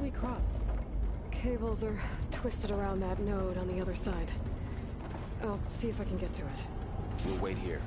we cross? Cables are twisted around that node on the other side. I'll see if I can get to it. We'll wait here.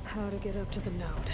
How to get up to the node.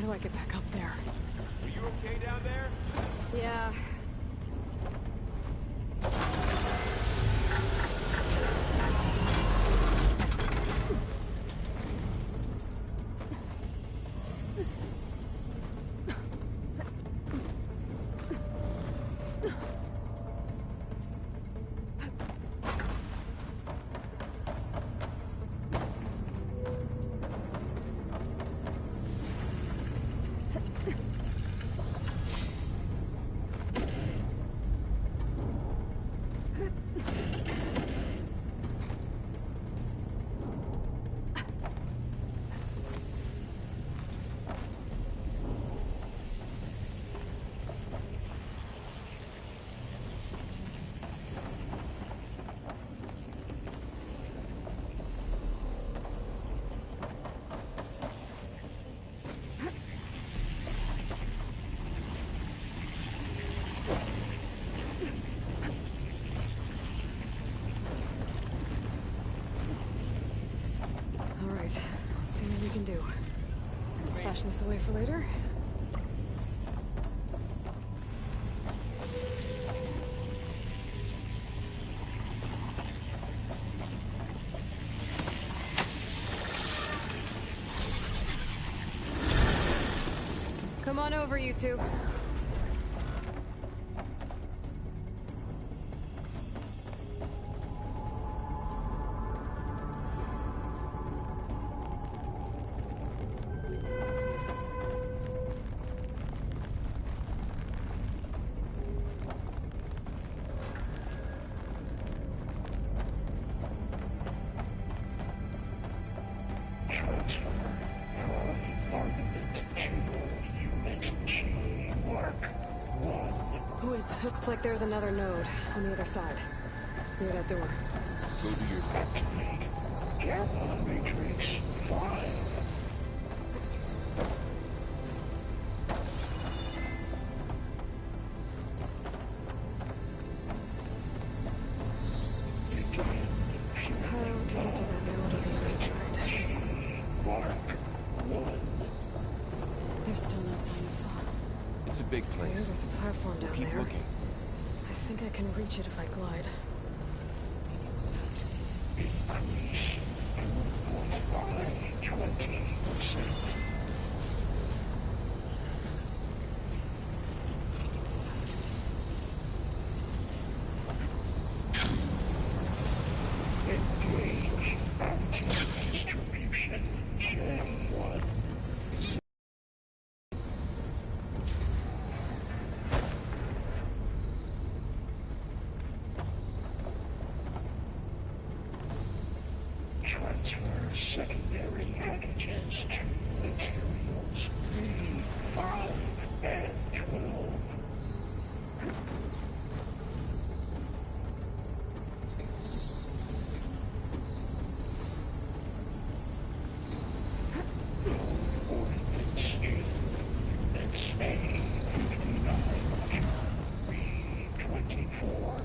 How do I get back up there? Are you okay down there? Yeah. Let's see what we can do. Stash this away for later. Come on over, you two. Looks like there's another node on the other side. Near that door. Go do your Activate. Gamma Matrix 5. How to get to that node on the other side? Mark 1. There's still no sign of It's a big Okay, place. there's a platform down Keep there. looking. I think I can reach it if I glide. Increase 2.5 20%. Engage anti-distribution. J1. Transfer secondary packages to materials B5 and 12. Ordnance in Units A59 to B24.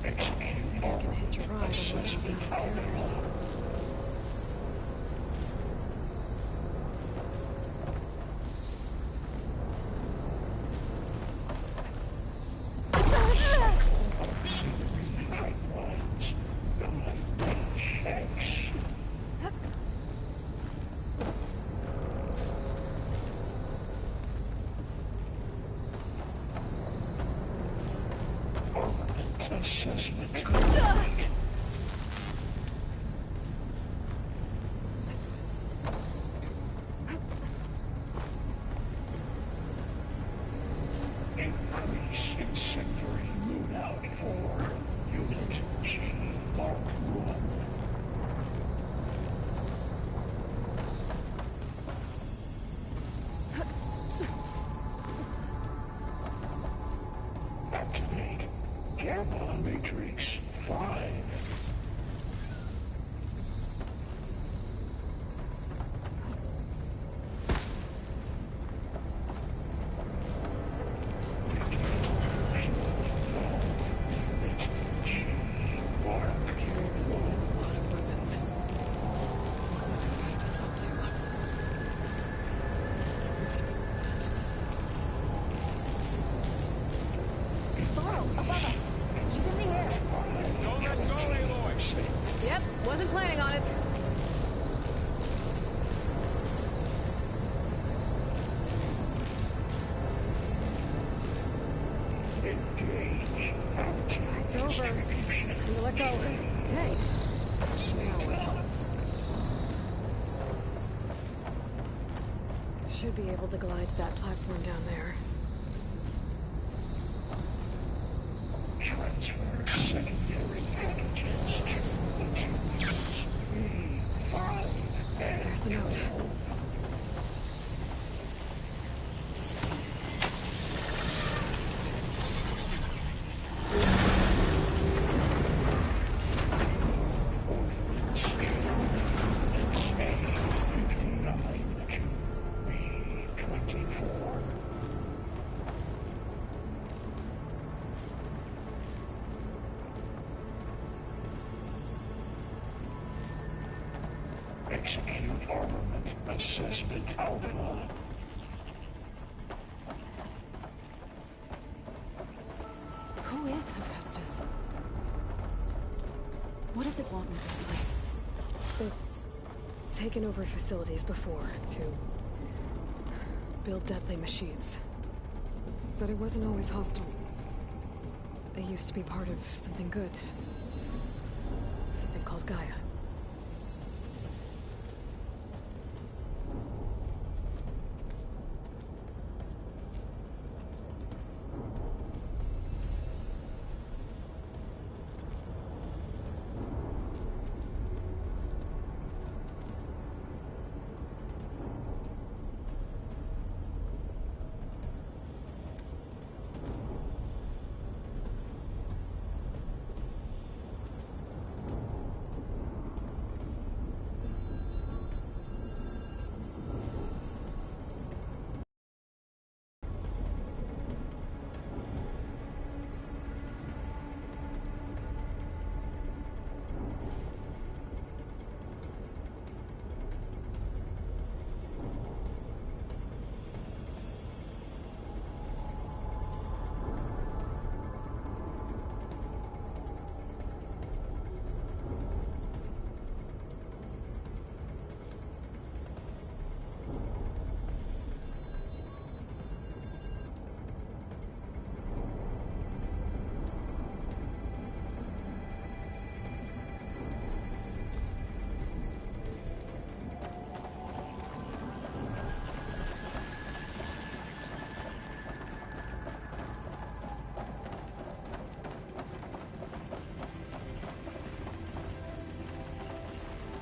Execute I can hitch a ride on one of those assessment metal carriers. alpha. Auxiliary pipelines. Checks. Armament assessment complete. Increase incendiary loadout for Unit G Mark 1. Activate Gamma Matrix 5. Those carriers will need a lot of weapons. What was Hephaestus up to? Laurel, above us. She's in the air. Don't let go, Aloy! Yep, wasn't planning on it. Engage It's over. anti-distribution. Time to let go. Okay. Now what? Should be able to glide to that platform down there. Transfer secondary packages to materials B5 and There's the note. 12. Ordnance in Units A59 to B24. Execute armament assessment alpha. Who is Hephaestus? What does it want with this place? It's taken over facilities before to build deadly machines. But it wasn't always hostile. It used to be part of something good. Something called Gaia.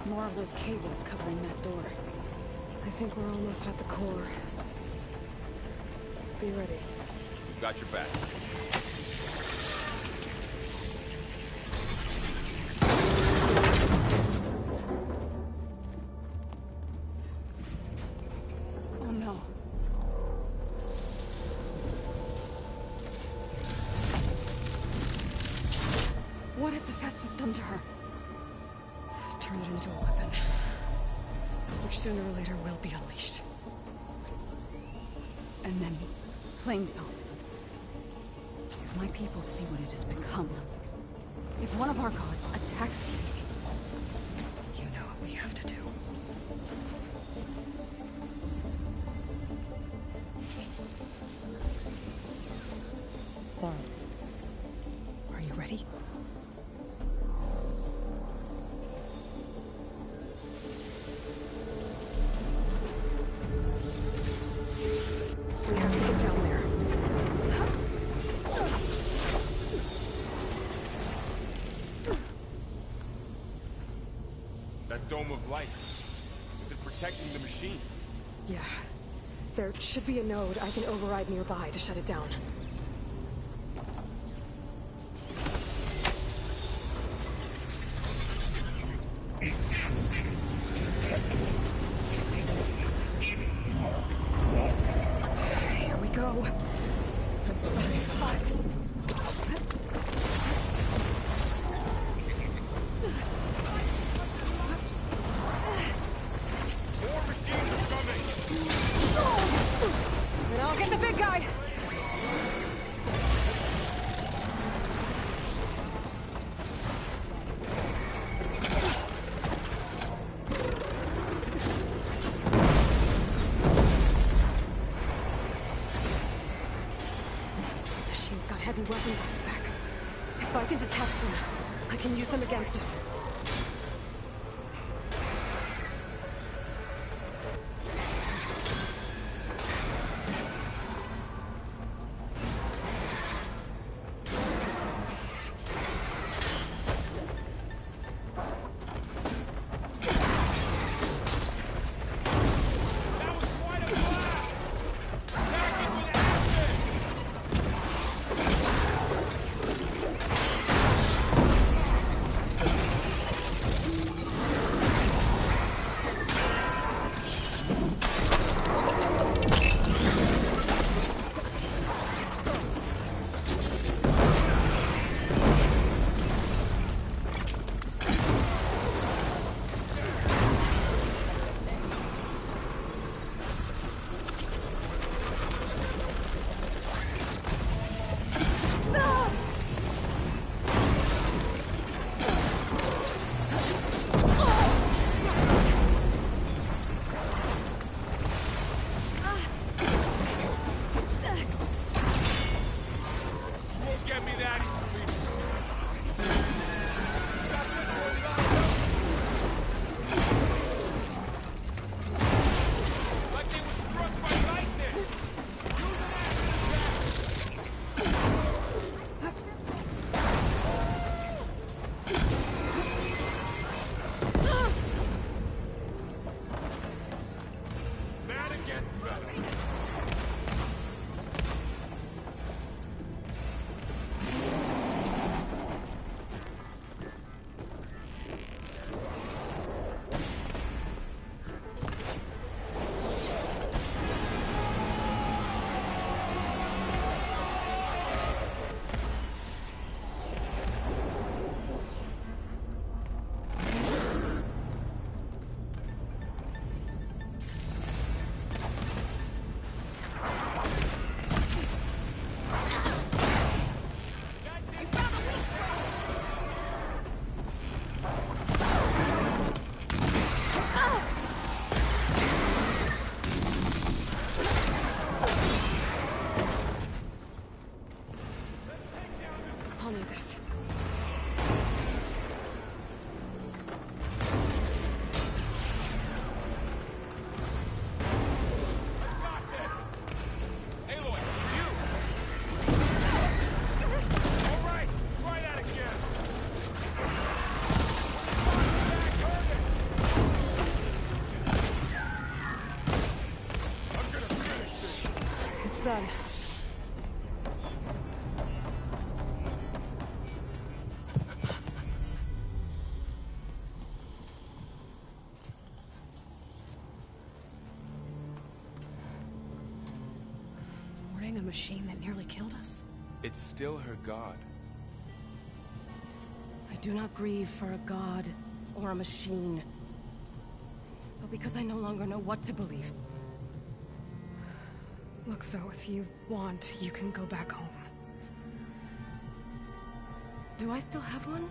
More of those cables covering that door. I think we're almost at the core. Be ready. Got your back. Oh no. What has Hephaestus done to her? Turned it into a weapon, which sooner or later will be unleashed. And then, plain song. If my people see what it has become, if one of our gods attacks them, you know what we have to do. Are you ready? We have to get down there. That dome of light. Is it protecting the machine? Yeah. There should be a node I can override nearby to shut it down. Here we go. I'm sorry, Spot. More machines coming! And I'll get the big guy! Machine's got heavy weapons on its back. If I can detach them, I can use them against it. That was quite a blast! Attack it with acid! Almost done. Boarding a machine that nearly killed us? It's still her god. I do not grieve for a god or a machine, but because I no longer know what to believe. Look, so if you want, you can go back home. Do I still have one?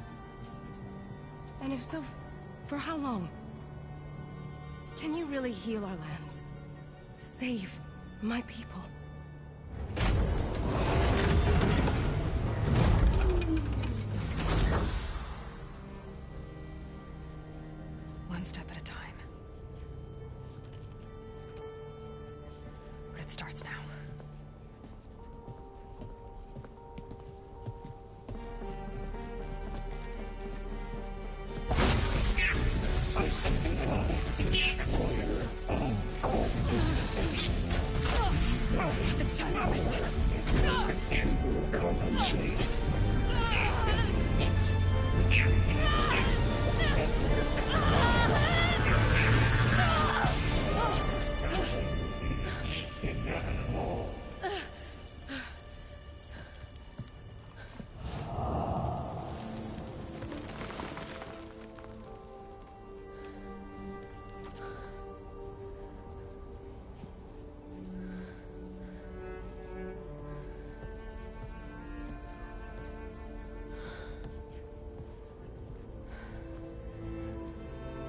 And if so, for how long? Can you really heal our lands? Save my people? One step at a time. But it starts now.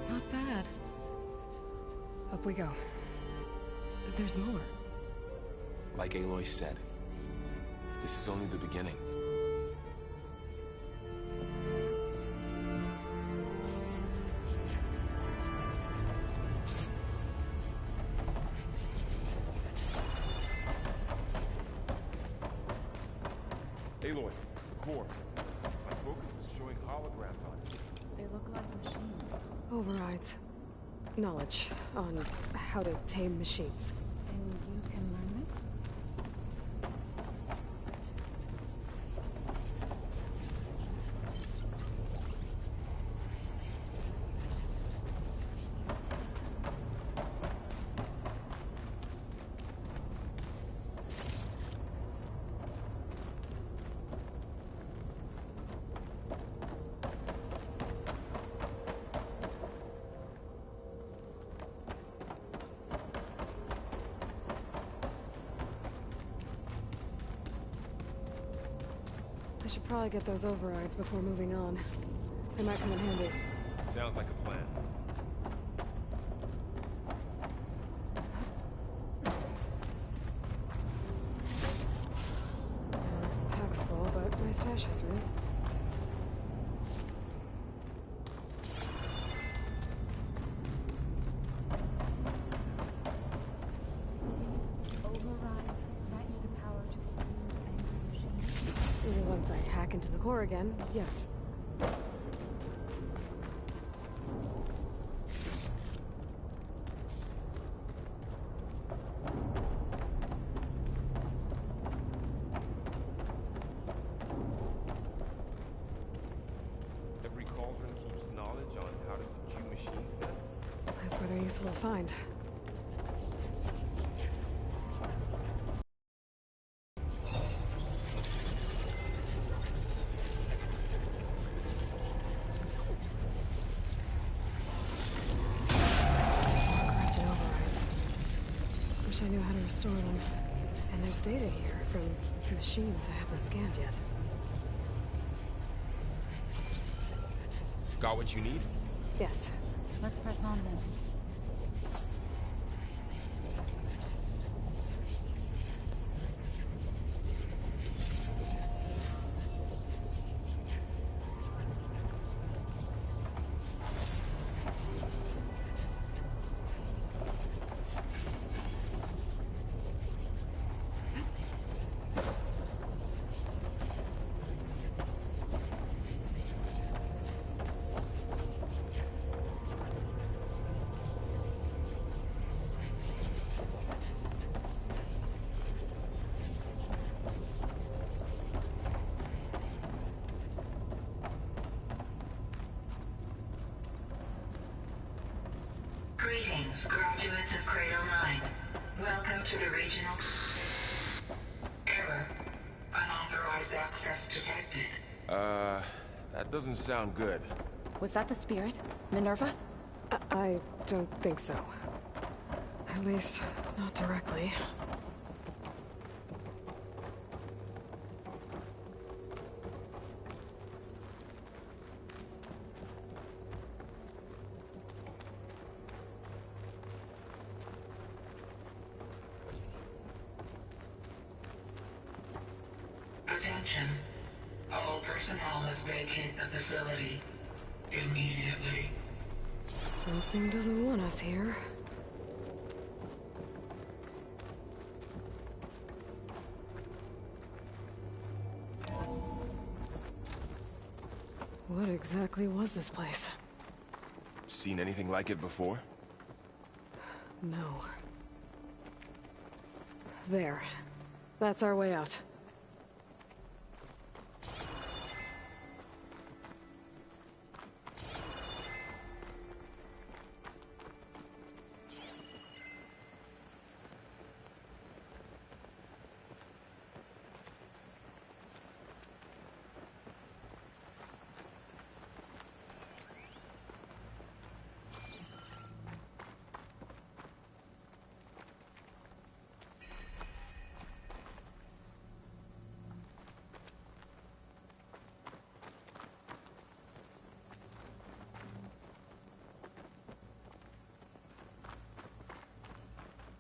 Not bad. Up we go. But there's more. Like Aloy said, this is only the beginning. Aloy, the core. My focus is showing holograms on it. They look like machines. Overrides. Knowledge on how to tame machines. And you can learn this? I should probably get those overrides before moving on. They might come in handy. Sounds like a plan. Pack's full, but my stash has room. So these overrides grant you the power to soothe angry machines. Once I hack into the core again, yes. Every cauldron keeps knowledge on how to subdue machines then? That's where they're useful to find. Corrupted overrides. Wish I knew how to restore them. And there's data here from machines I haven't scanned yet. Got what you need? Yes. Let's press on then. Greetings, graduates of Cradle 9. Welcome to the regional... Error. Unauthorized access detected. That doesn't sound good. Was that the spirit? Minerva? I don't think so. At least, not directly. Attention. All personnel must vacate the facility immediately. Something doesn't want us here. What exactly was this place? Seen anything like it before? No. There. That's our way out.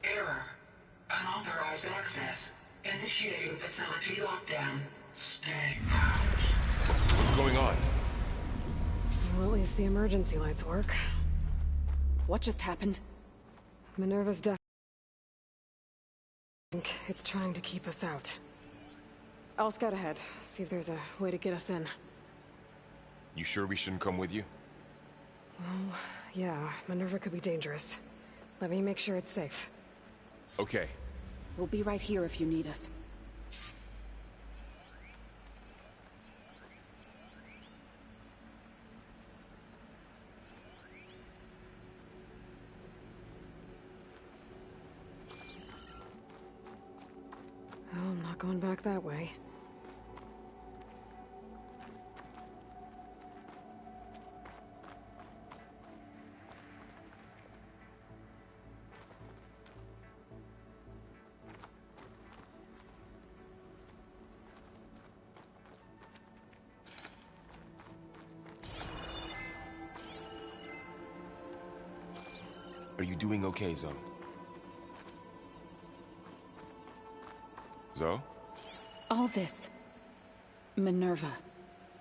Error. Unauthorized access. Initiating facility lockdown. Stay out. What's going on? Well, at least the emergency lights work. What just happened? Minerva's death. I think it's trying to keep us out. I'll scout ahead, see if there's a way to get us in. You sure we shouldn't come with you? Well, yeah, Minerva could be dangerous. Let me make sure it's safe. Okay. We'll be right here if you need us. Oh, I'm not going back that way. Are you doing okay, Zoe? Zoe? All this. Minerva.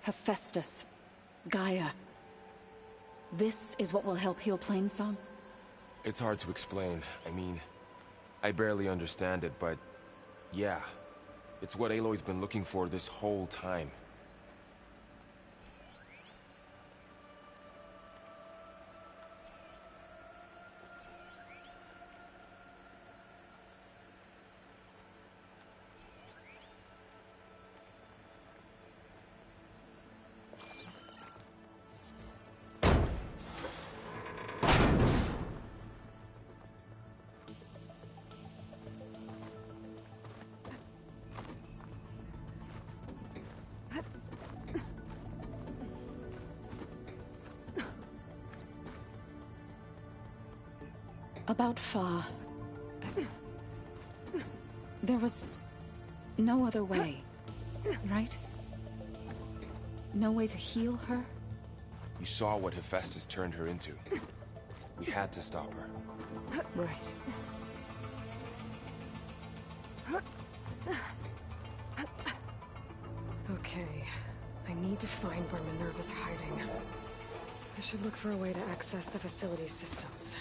Hephaestus. Gaia. This is what will help heal Plainsong? It's hard to explain. I mean, I barely understand it, but... yeah. It's what Aloy's been looking for this whole time. About Fa. There was no other way, right? No way to heal her? You saw what Hephaestus turned her into. We had to stop her. Right. Okay. I need to find where Minerva's hiding. I should look for a way to access the facility's systems.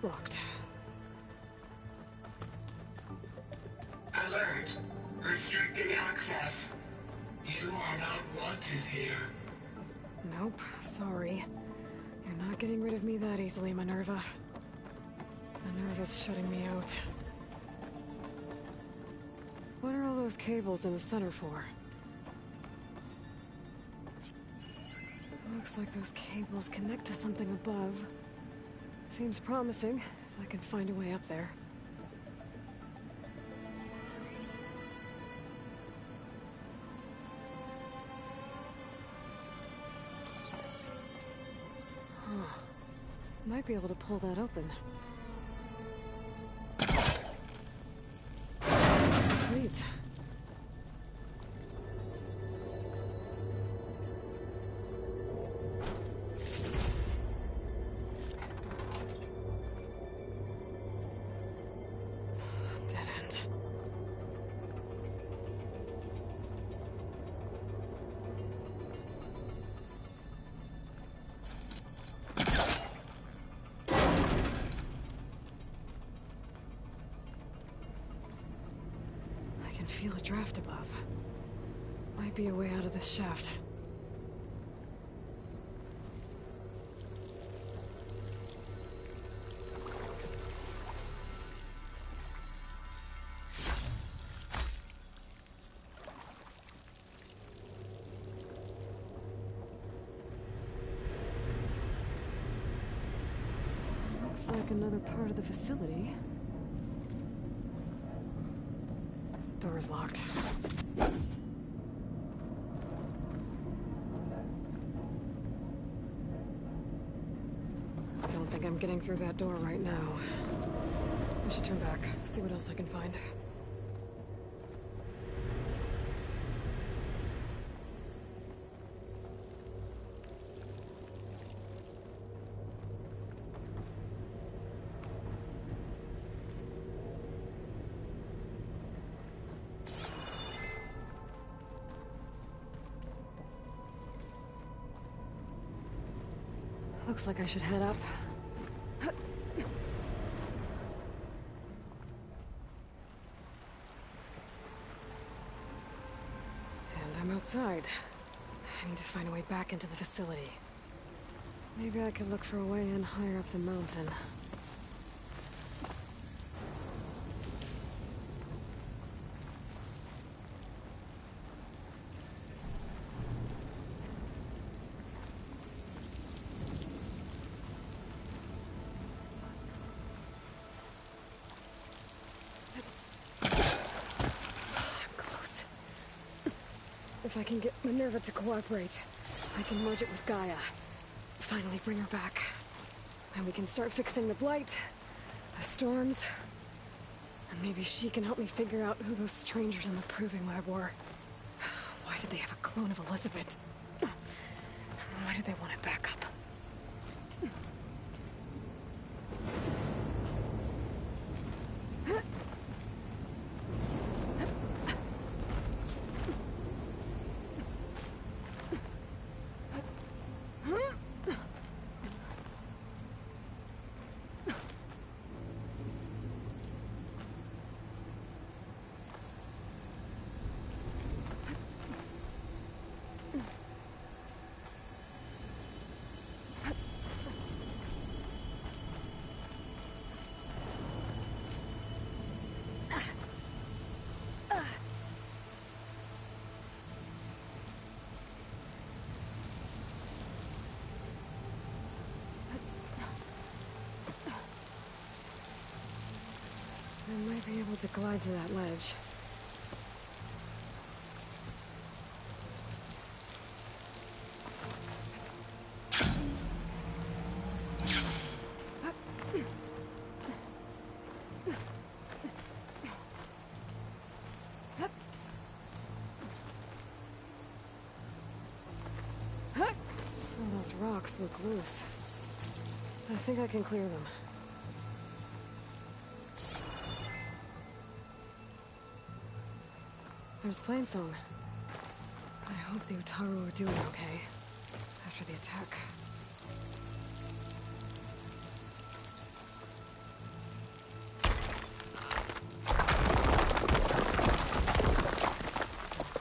Locked. Alert. Restricted access. You are not wanted here. Nope, sorry. You're not getting rid of me that easily, Minerva. The nerve is shutting me out. What are all those cables in the center for? Looks like those cables connect to something above. Seems promising, if I can find a way up there. Huh. Might be able to pull that open. This leads. Dead end. I can feel a draft above. Might be a way out of this shaft. Looks like another part of the facility. Door is locked. Don't think I'm getting through that door right now. I should turn back, see what else I can find. Looks like I should head up. And I'm outside. I need to find a way back into the facility. Maybe I could look for a way in higher up the mountain. If I can get Minerva to cooperate, I can merge it with Gaia. Finally bring her back. And we can start fixing the Blight, the storms, and maybe she can help me figure out who those strangers in the Proving Lab were. Why did they have a clone of Elizabeth? Why did they want it back up? I might be able to glide to that ledge. Some of those rocks look loose. I think I can clear them. There's Plainsong. I hope the Utaru are doing okay after the attack.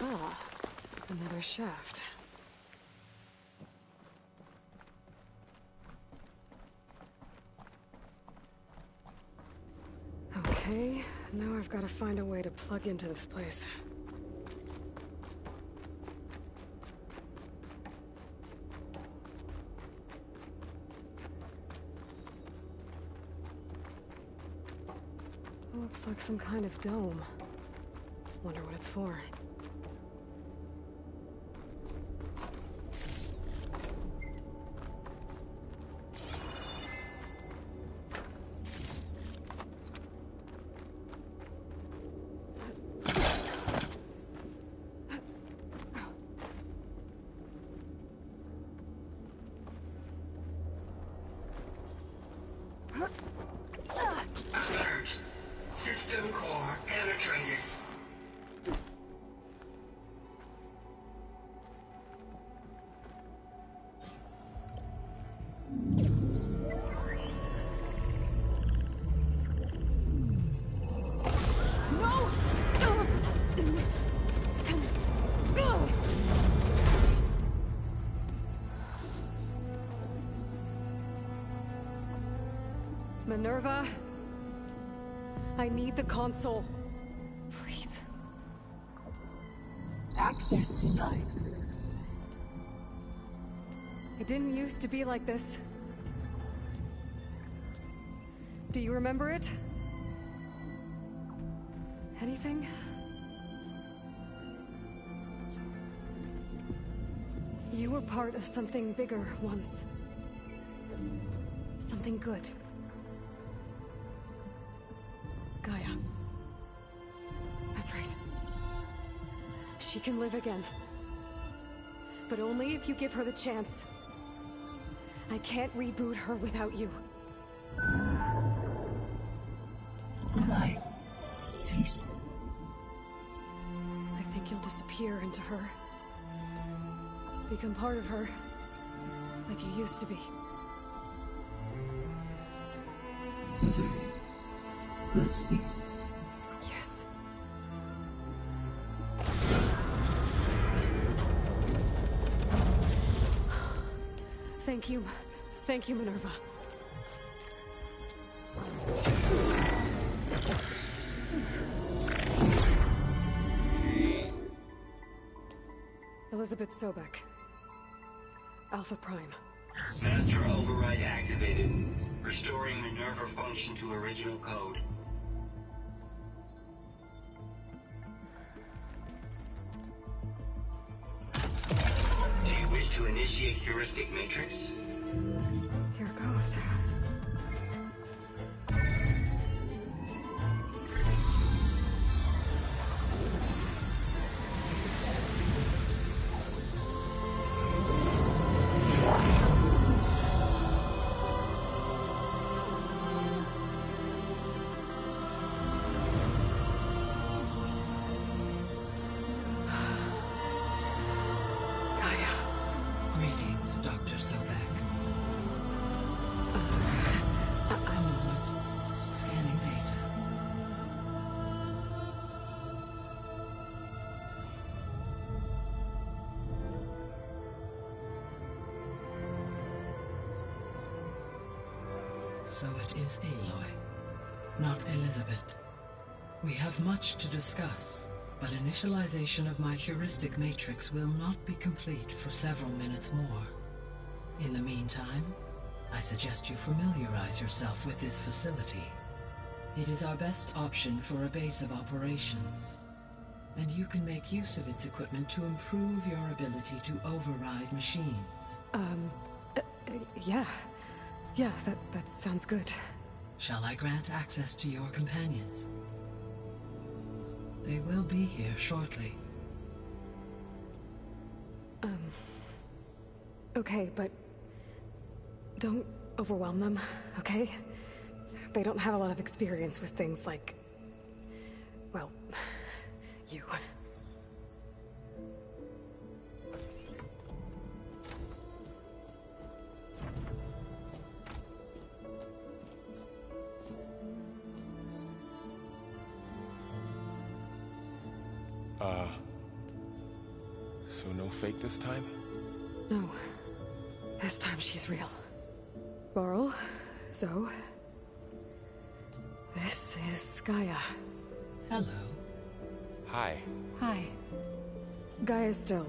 Ah, another shaft. Okay, now I've got to find a way to plug into this place. Looks like some kind of dome. Wonder what it's for. Alert. System core penetrated. Minerva, I need the console. Please. Access denied. It didn't used to be like this. Do you remember it? Anything? You were part of something bigger once. Something good. Gaia. That's right. She can live again. But only if you give her the chance. I can't reboot her without you. Will I cease? I think you'll disappear into her. Become part of her. Like you used to be. Misery will cease. Yes. Thank you. Thank you, Minerva. Elizabeth Sobek. Alpha Prime. Master override activated. Restoring Minerva function to original code. Do you wish to initiate heuristic matrix? Here goes. Greetings, Dr. Sobek. A moment. Scanning data. So it is Aloy, not Elizabeth. We have much to discuss, but initialization of my heuristic matrix will not be complete for several minutes more. In the meantime, I suggest you familiarize yourself with this facility. It is our best option for a base of operations, and you can make use of its equipment to improve your ability to override machines. Yeah. Yeah, that sounds good. Shall I grant access to your companions? They will be here shortly. Okay, but don't overwhelm them, okay? They don't have a lot of experience with things like, well, you. So no fake this time? No. This time she's real. Varl, Zoe, This is Gaia. Hello. Hi. Hi. Gaia's still,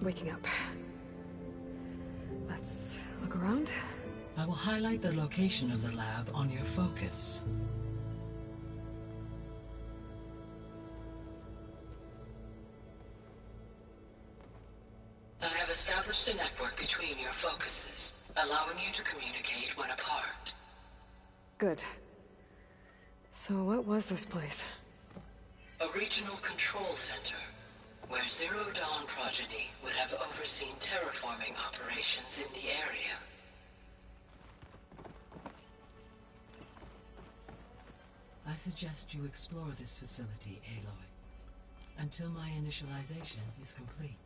waking up. Let's look around. I will highlight the location of the lab on your focus. I have established a network between your focuses, allowing you to communicate when apart. Good. So what was this place? A regional control center, where Zero Dawn progeny would have overseen terraforming operations in the area. I suggest you explore this facility, Aloy, until my initialization is complete.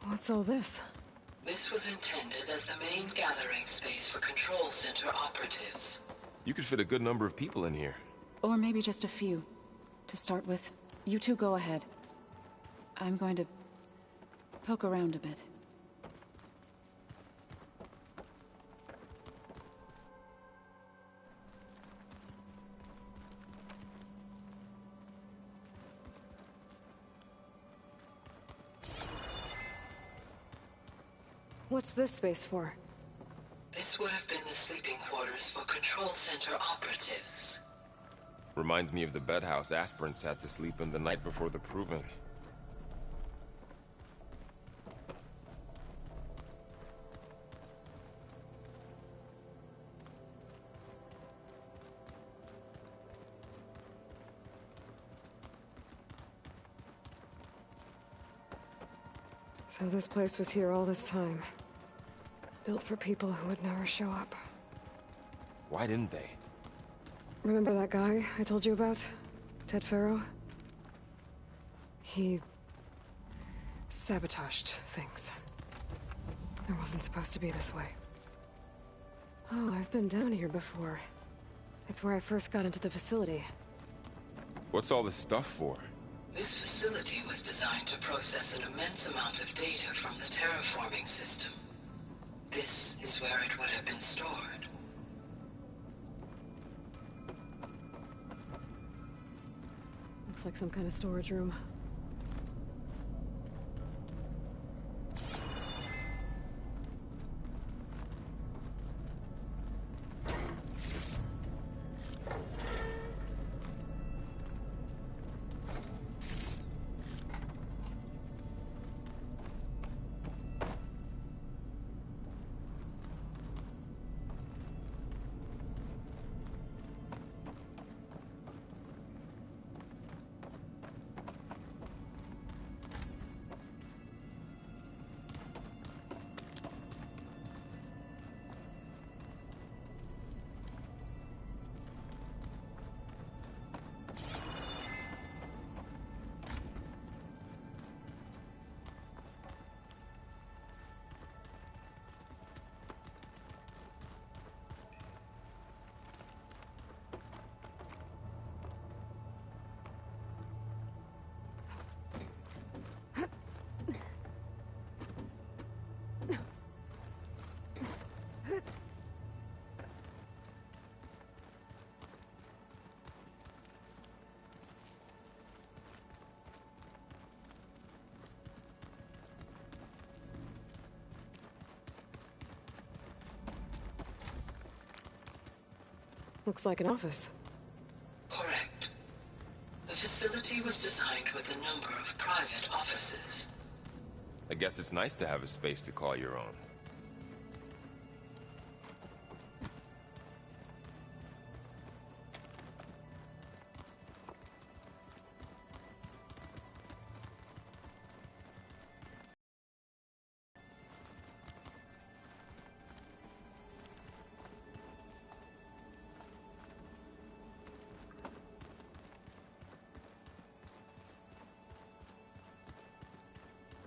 What's all this? This was intended as the main gathering space for Control Center operatives. You could fit a good number of people in here. Or maybe just a few. To start with, you two go ahead. I'm going to poke around a bit. What's this space for? This would have been the sleeping quarters for Control Center operatives. Reminds me of the bedhouse aspirants had to sleep in the night before the proving. So this place was here all this time. Built for people who would never show up. Why didn't they? Remember that guy I told you about? Ted Farrow? He sabotaged things. It wasn't supposed to be this way. Oh, I've been down here before. It's where I first got into the facility. What's all this stuff for? This facility was designed to process an immense amount of data from the terraforming system. This is where it would have been stored. Looks like some kind of storage room. Looks like an office. Correct. The facility was designed with a number of private offices. I guess it's nice to have a space to call your own.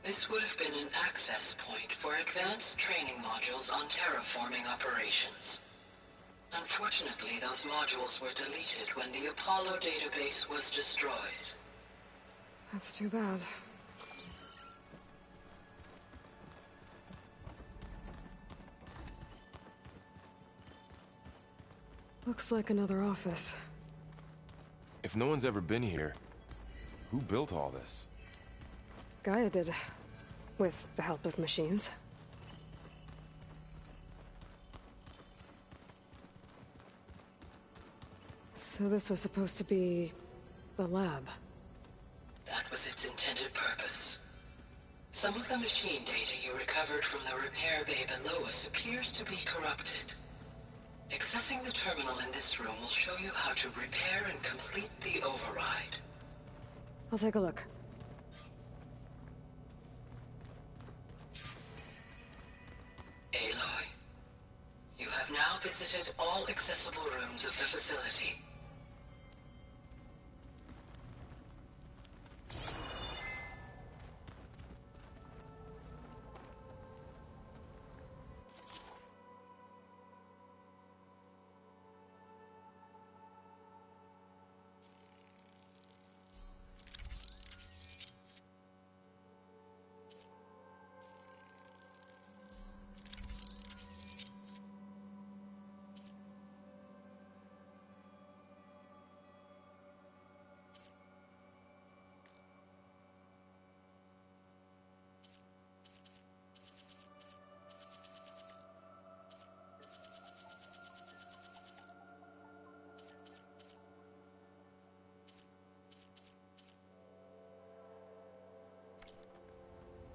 This would have been an access point for advanced training modules on terraforming operations. Unfortunately, those modules were deleted when the Apollo database was destroyed. That's too bad. Looks like another office. If no one's ever been here, who built all this? Gaia did. With the help of machines. So this was supposed to be a lab. That was its intended purpose. Some of the machine data you recovered from the repair bay below us appears to be corrupted. Accessing the terminal in this room will show you how to repair and complete the override. I'll take a look. Aloy, you have now visited all accessible rooms of the facility.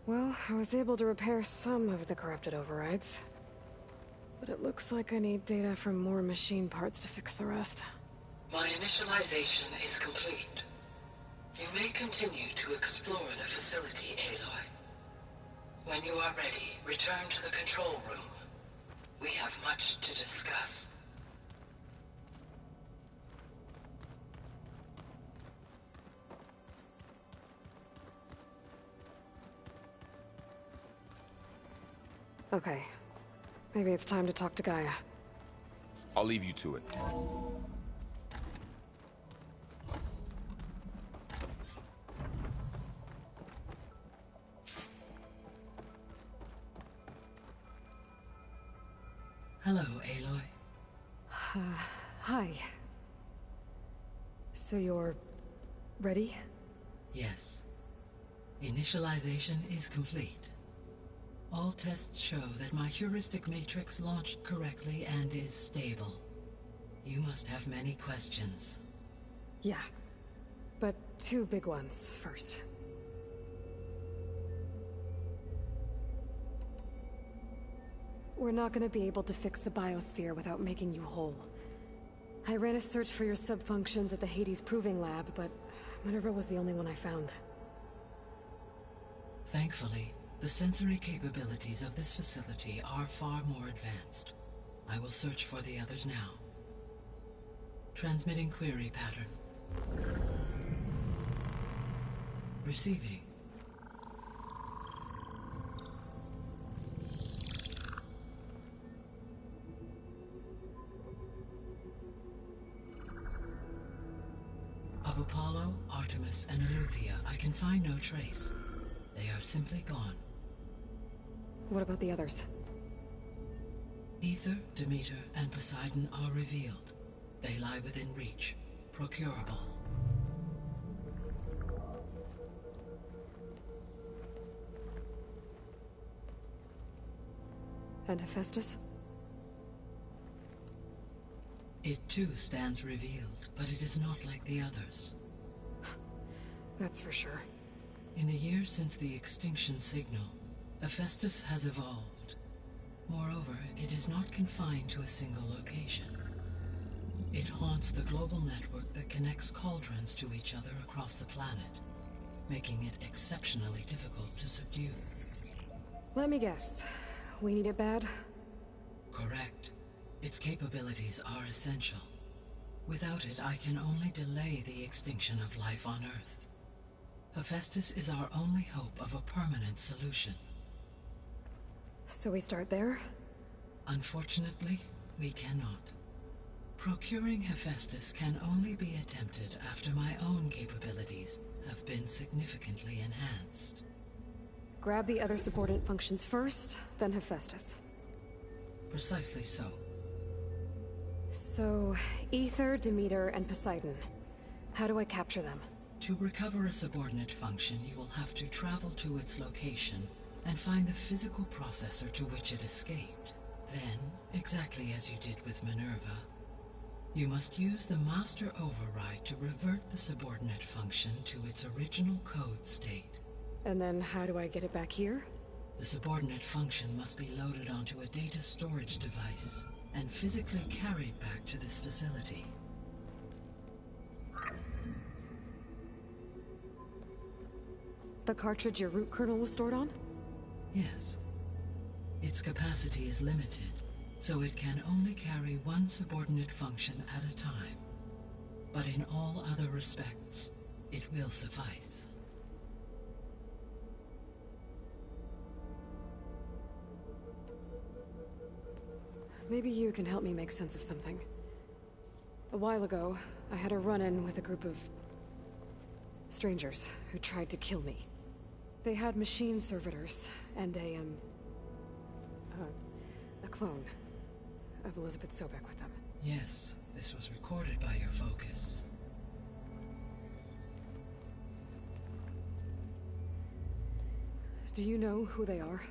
Well, I was able to repair some of the corrupted overrides. But it looks like I need data from more machine parts to fix the rest. My initialization is complete. You may continue to explore the facility, Aloy. When you are ready, return to the control room. We have much to discuss. Okay. Maybe it's time to talk to Gaia. I'll leave you to it. Hello, Aloy. Hi. So you're... ready? Yes. Initialization is complete. All tests show that my heuristic matrix launched correctly and is stable. You must have many questions. Yeah. But two big ones first. We're not gonna be able to fix the biosphere without making you whole. I ran a search for your subfunctions at the Hades Proving Lab, but Minerva was the only one I found. Thankfully, the sensory capabilities of this facility are far more advanced. I will search for the others now. Transmitting query pattern. Receiving. Of Apollo, Artemis, and Eleuthia, I can find no trace. They are simply gone. What about the others? Ether, Demeter, and Poseidon are revealed. They lie within reach, procurable. And Hephaestus? It too stands revealed, but it is not like the others. That's for sure. In the years since the extinction signal, Hephaestus has evolved. Moreover, it is not confined to a single location. It haunts the global network that connects cauldrons to each other across the planet, making it exceptionally difficult to subdue. Let me guess. We need it bad? Correct. Its capabilities are essential. Without it, I can only delay the extinction of life on Earth. Hephaestus is our only hope of a permanent solution. So we start there? Unfortunately, we cannot. Procuring Hephaestus can only be attempted after my own capabilities have been significantly enhanced. Grab the other subordinate functions first, then Hephaestus. Precisely so. So, Ether, Demeter, and Poseidon. How do I capture them? To recover a subordinate function, you will have to travel to its location and find the physical processor to which it escaped. Then, exactly as you did with Minerva, you must use the master override to revert the subordinate function to its original code state. And then how do I get it back here? The subordinate function must be loaded onto a data storage device and physically carried back to this facility. The cartridge your root kernel was stored on? Yes. Its capacity is limited, so it can only carry one subordinate function at a time. But in all other respects, it will suffice. Maybe you can help me make sense of something. A while ago, I had a run-in with a group of strangers who tried to kill me. They had machine servitors and a clone of Elizabeth Sobek with them. Yes, this was recorded by your focus. Do you know who they are?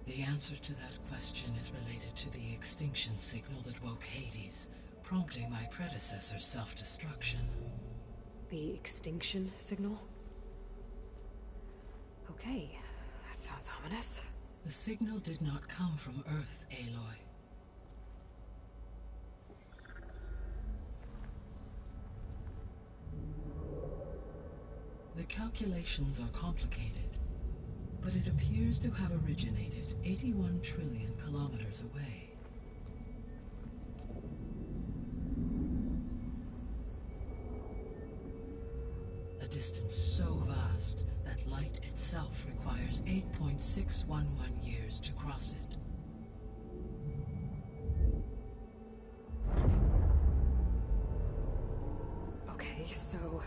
The answer to that question is related to the extinction signal that woke Hades, prompting my predecessor's self-destruction. The extinction signal? Okay, that sounds ominous. The signal did not come from Earth, Aloy. The calculations are complicated, but it appears to have originated 81 trillion kilometers away. A distance so vast that light itself requires 8.611 years to cross it. Okay, so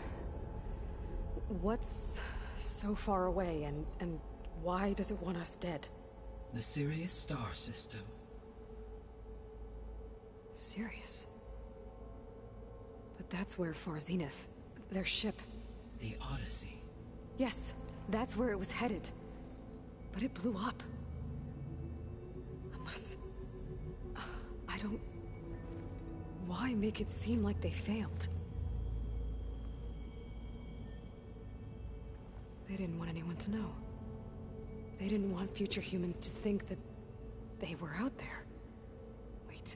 what's so far away and why does it want us dead? The Sirius star system. Sirius? But that's where Far Zenith, their ship. The Odyssey. Yes, that's where it was headed. But it blew up. Unless... I don't... Why make it seem like they failed? They didn't want anyone to know. They didn't want future humans to think that they were out there. Wait.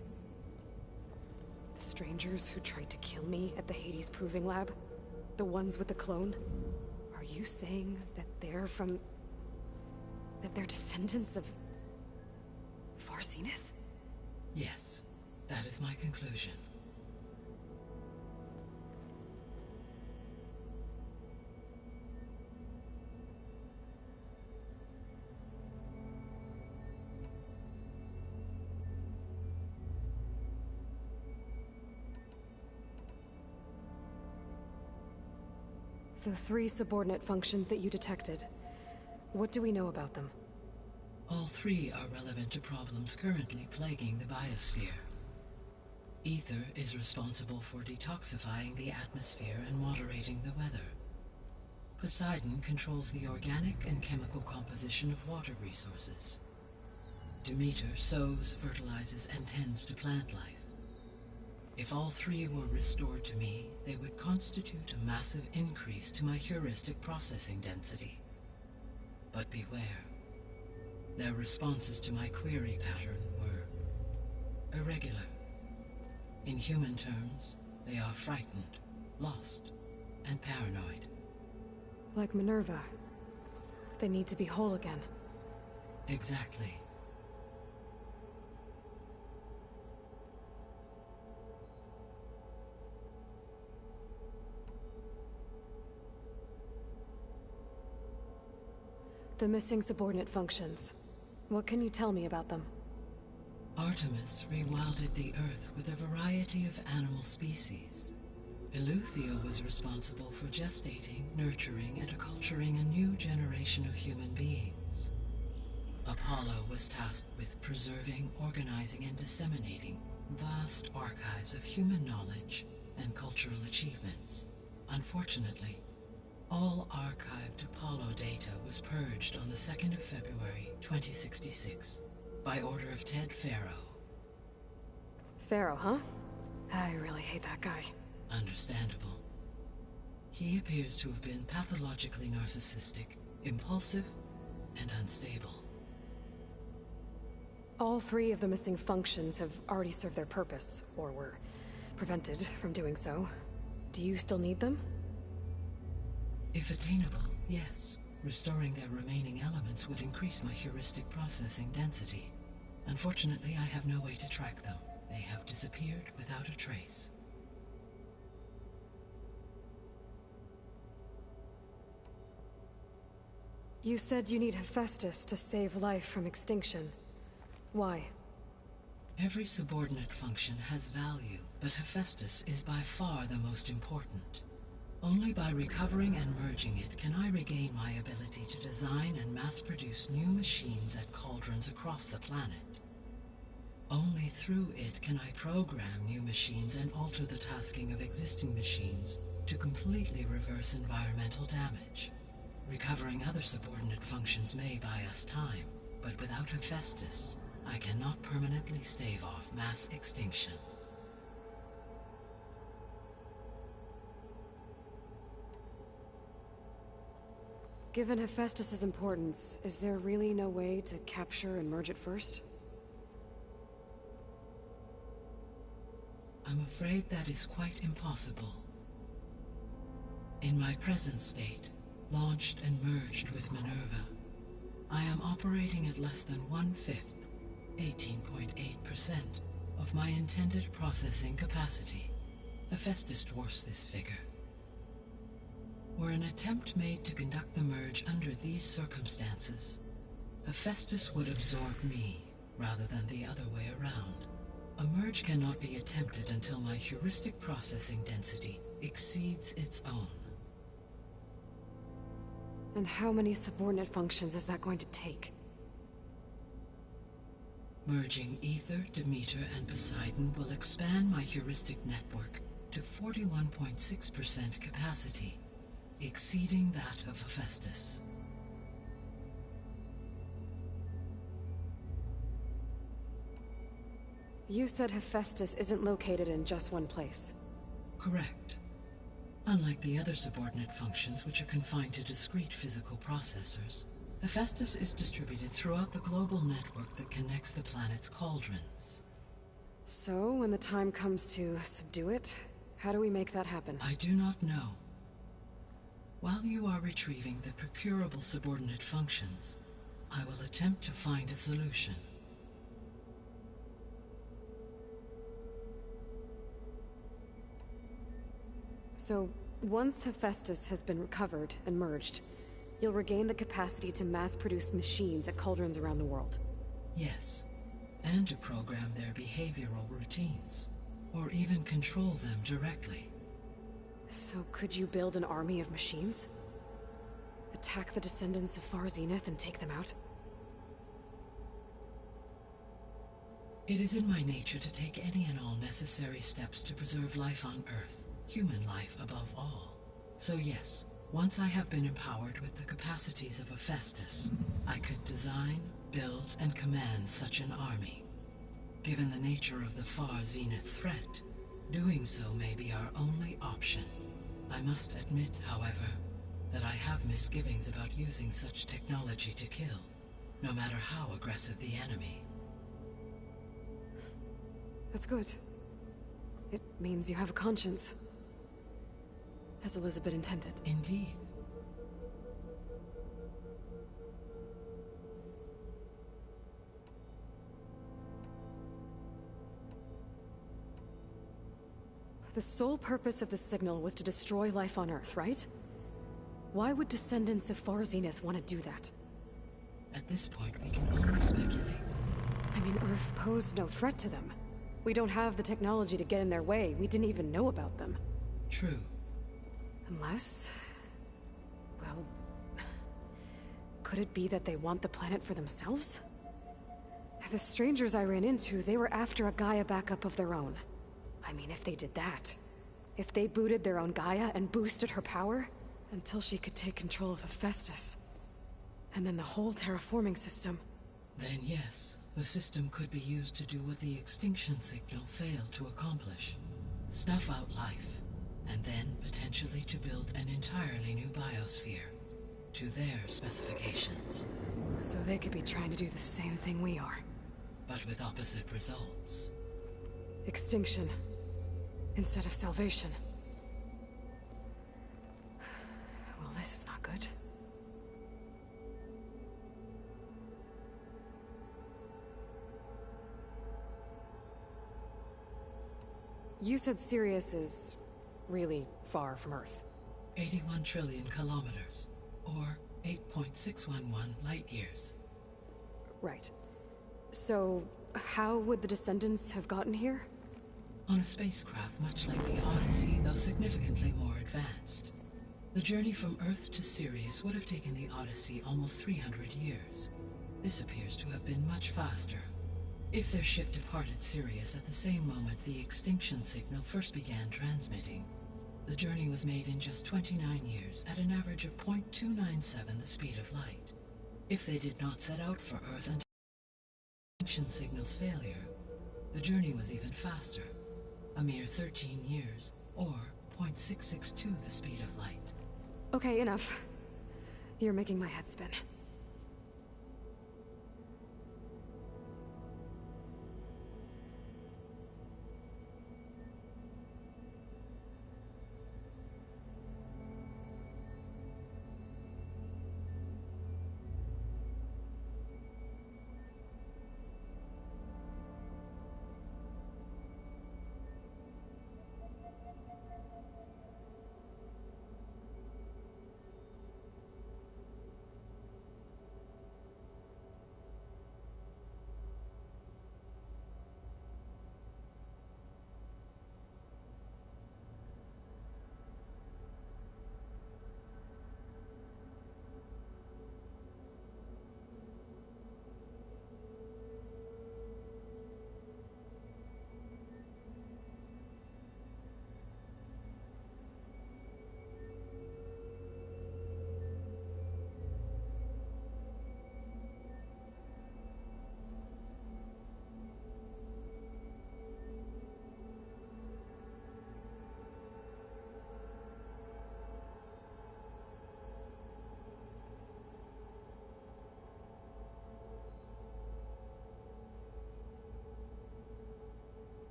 The strangers who tried to kill me at the Hades Proving Lab? The ones with the clone? Are you saying that they're from... that they're descendants of... Far Zenith? Yes, that is my conclusion. The 3 subordinate functions that you detected. What do we know about them? All 3 are relevant to problems currently plaguing the biosphere. Ether is responsible for detoxifying the atmosphere and moderating the weather. Poseidon controls the organic and chemical composition of water resources. Demeter sows, fertilizes, and tends to plant life. If all 3 were restored to me, they would constitute a massive increase to my heuristic processing density. But beware. Their responses to my query pattern were irregular. In human terms, they are frightened, lost, and paranoid. Like Minerva. They need to be whole again. Exactly. The missing subordinate functions. What can you tell me about them? Artemis rewilded the Earth with a variety of animal species. Eleuthia was responsible for gestating, nurturing, and acculturating a new generation of human beings. Apollo was tasked with preserving, organizing, and disseminating vast archives of human knowledge and cultural achievements. Unfortunately, all archived Apollo data was purged on the 2nd of February, 2066, by order of Ted Faro. Pharaoh, huh? I really hate that guy. Understandable. He appears to have been pathologically narcissistic, impulsive, and unstable. All 3 of the missing functions have already served their purpose, or were prevented from doing so. Do you still need them? If attainable, yes. Restoring their remaining elements would increase my heuristic processing density. Unfortunately, I have no way to track them. They have disappeared without a trace. You said you need Hephaestus to save life from extinction. Why? Every subordinate function has value, but Hephaestus is by far the most important. Only by recovering and merging it can I regain my ability to design and mass-produce new machines at cauldrons across the planet. Only through it can I program new machines and alter the tasking of existing machines to completely reverse environmental damage. Recovering other subordinate functions may buy us time, but without Hephaestus, I cannot permanently stave off mass extinction. Given Hephaestus's importance, is there really no way to capture and merge it first? I'm afraid that is quite impossible. In my present state, launched and merged with Minerva, I am operating at less than 1/5, 18.8%, of my intended processing capacity. Hephaestus dwarfs this figure. Were an attempt made to conduct the merge under these circumstances, Hephaestus would absorb me, rather than the other way around. A merge cannot be attempted until my heuristic processing density exceeds its own. And how many subordinate functions is that going to take? Merging Ether, Demeter, and Poseidon will expand my heuristic network to 41.6% capacity, exceeding that of Hephaestus. You said Hephaestus isn't located in just one place. Correct. Unlike the other subordinate functions, which are confined to discrete physical processors, Hephaestus is distributed throughout the global network that connects the planet's cauldrons. So, when the time comes to subdue it, how do we make that happen? I do not know. While you are retrieving the procurable subordinate functions, I will attempt to find a solution. So, once Hephaestus has been recovered and merged, you'll regain the capacity to mass-produce machines at cauldrons around the world. Yes, and to program their behavioral routines, or even control them directly. So could you build an army of machines? Attack the descendants of Far Zenith and take them out? It is in my nature to take any and all necessary steps to preserve life on Earth, human life above all. So yes, once I have been empowered with the capacities of Hephaestus, I could design, build, and command such an army. Given the nature of the Far Zenith threat, doing so may be our only option. I must admit, however, that I have misgivings about using such technology to kill, no matter how aggressive the enemy. That's good. It means you have a conscience. As Elizabeth intended. Indeed. The sole purpose of the signal was to destroy life on Earth, right? Why would descendants of Far Zenith want to do that? At this point, we can only speculate. I mean, Earth posed no threat to them. We don't have the technology to get in their way. We didn't even know about them. True. Unless... well... could it be that they want the planet for themselves? The strangers I ran into, they were after a Gaia backup of their own. I mean, if they did that... if they booted their own Gaia and boosted her power... until she could take control of Hephaestus. And then the whole terraforming system... Then yes, the system could be used to do what the extinction signal failed to accomplish. Snuff out life, and then potentially to build an entirely new biosphere. To their specifications. So they could be trying to do the same thing we are. But with opposite results. Extinction. Instead of salvation. Well, this is not good. You said Sirius is really far from Earth. 81 trillion kilometers, or 8.611 light years. Right. So, how would the descendants have gotten here? On a spacecraft much like the Odyssey, though significantly more advanced. The journey from Earth to Sirius would have taken the Odyssey almost 300 years. This appears to have been much faster. If their ship departed Sirius at the same moment the extinction signal first began transmitting, the journey was made in just 29 years at an average of 0.297 the speed of light. If they did not set out for Earth until the extinction signal's failure, the journey was even faster, a mere 13 years, or 0.662 the speed of light. Okay, enough. You're making my head spin.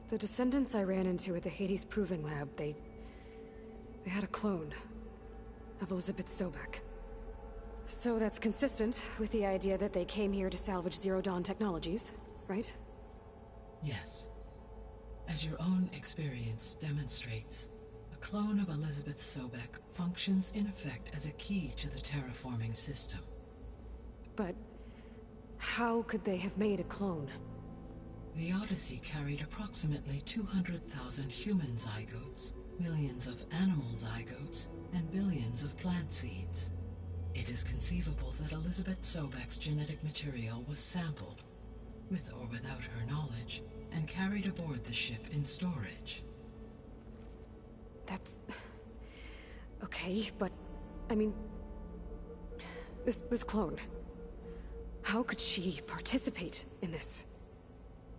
The descendants I ran into at the Hades Proving Lab, they had a clone of Elizabeth Sobek. So that's consistent with the idea that they came here to salvage Zero Dawn technologies, right? Yes. As your own experience demonstrates, a clone of Elizabeth Sobek functions in effect as a key to the terraforming system. But how could they have made a clone? The Odyssey carried approximately 200,000 human zygotes, millions of animal zygotes, and billions of plant seeds. It is conceivable that Elizabeth Sobek's genetic material was sampled, with or without her knowledge, and carried aboard the ship in storage. That's... okay, but... I mean... This clone... How could she participate in this?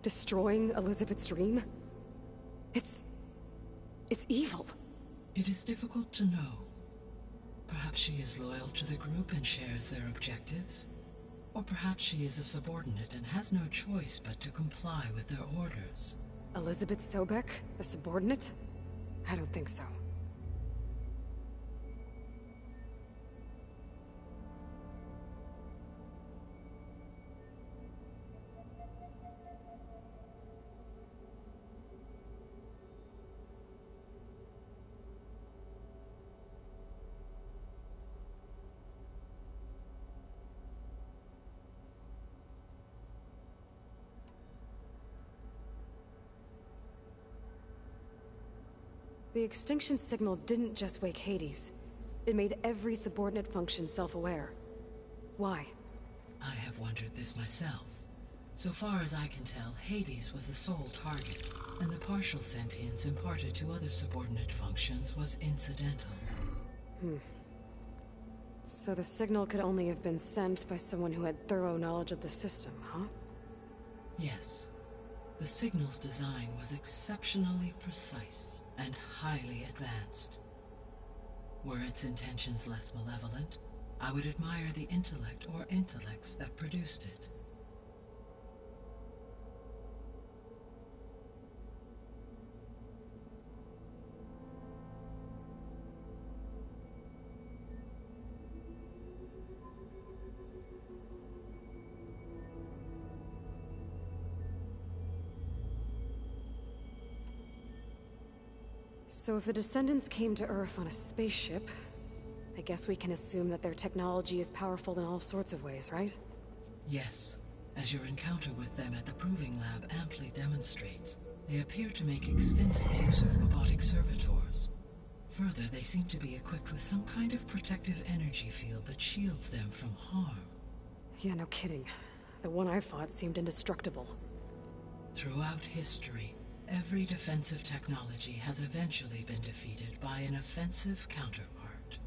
Destroying Elizabeth's dream? It's evil. It is difficult to know. Perhaps she is loyal to the group and shares their objectives. Or perhaps she is a subordinate and has no choice but to comply with their orders. Elizabeth Sobek? A subordinate? I don't think so. The extinction signal didn't just wake Hades. It made every subordinate function self-aware. Why? I have wondered this myself. So far as I can tell, Hades was the sole target, and the partial sentience imparted to other subordinate functions was incidental. So the signal could only have been sent by someone who had thorough knowledge of the system, huh? Yes. The signal's design was exceptionally precise and highly advanced. Were its intentions less malevolent, I would admire the intellect or intellects that produced it. So if the descendants came to Earth on a spaceship, I guess we can assume that their technology is powerful in all sorts of ways, right? Yes. As your encounter with them at the Proving Lab amply demonstrates, they appear to make extensive use of robotic servitors. Further, they seem to be equipped with some kind of protective energy field that shields them from harm. Yeah, no kidding. The one I fought seemed indestructible. Throughout history, every defensive technology has eventually been defeated by an offensive counterpart.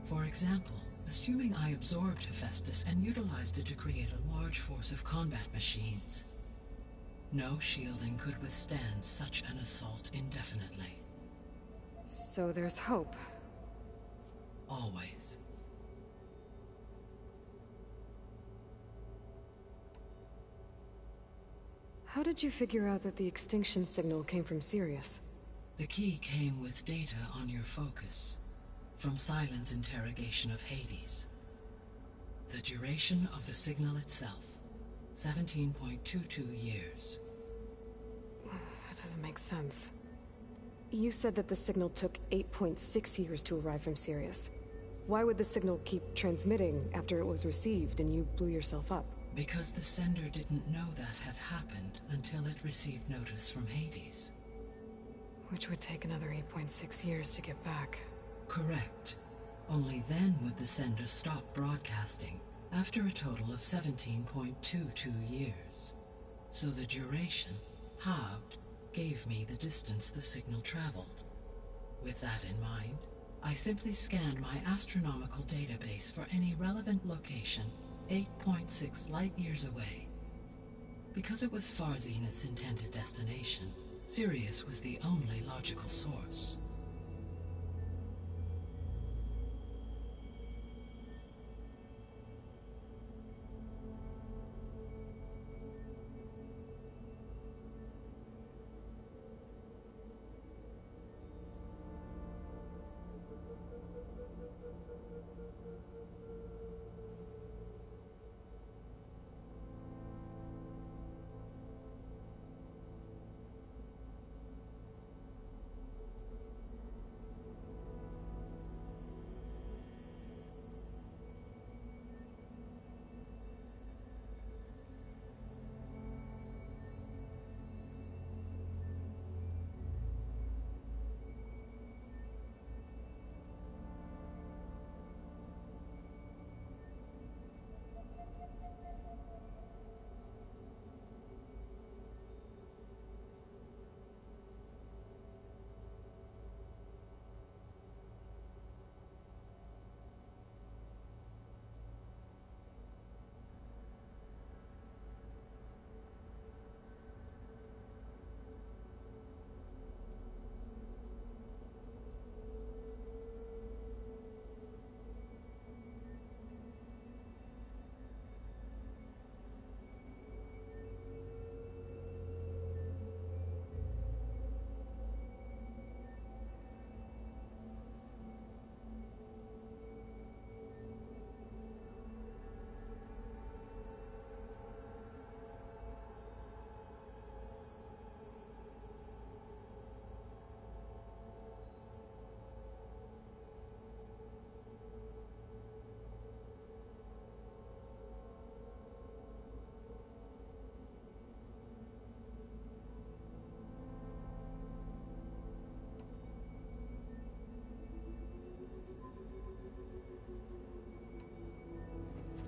For example, assuming I absorbed Hephaestus and utilized it to create a large force of combat machines. No shielding could withstand such an assault indefinitely. So there's hope. Always. How did you figure out that the extinction signal came from Sirius? The key came with data on your focus, from Silent's interrogation of Hades. The duration of the signal itself, 17.22 years. That doesn't make sense. You said that the signal took 8.6 years to arrive from Sirius. Why would the signal keep transmitting after it was received and you blew yourself up? Because the sender didn't know that had happened until it received notice from Hades. Which would take another 8.6 years to get back. Correct. Only then would the sender stop broadcasting, after a total of 17.22 years. So the duration, halved, gave me the distance the signal traveled. With that in mind, I simply scanned my astronomical database for any relevant location 8.6 light-years away. Because it was far Zenith's intended destination, Sirius was the only logical source.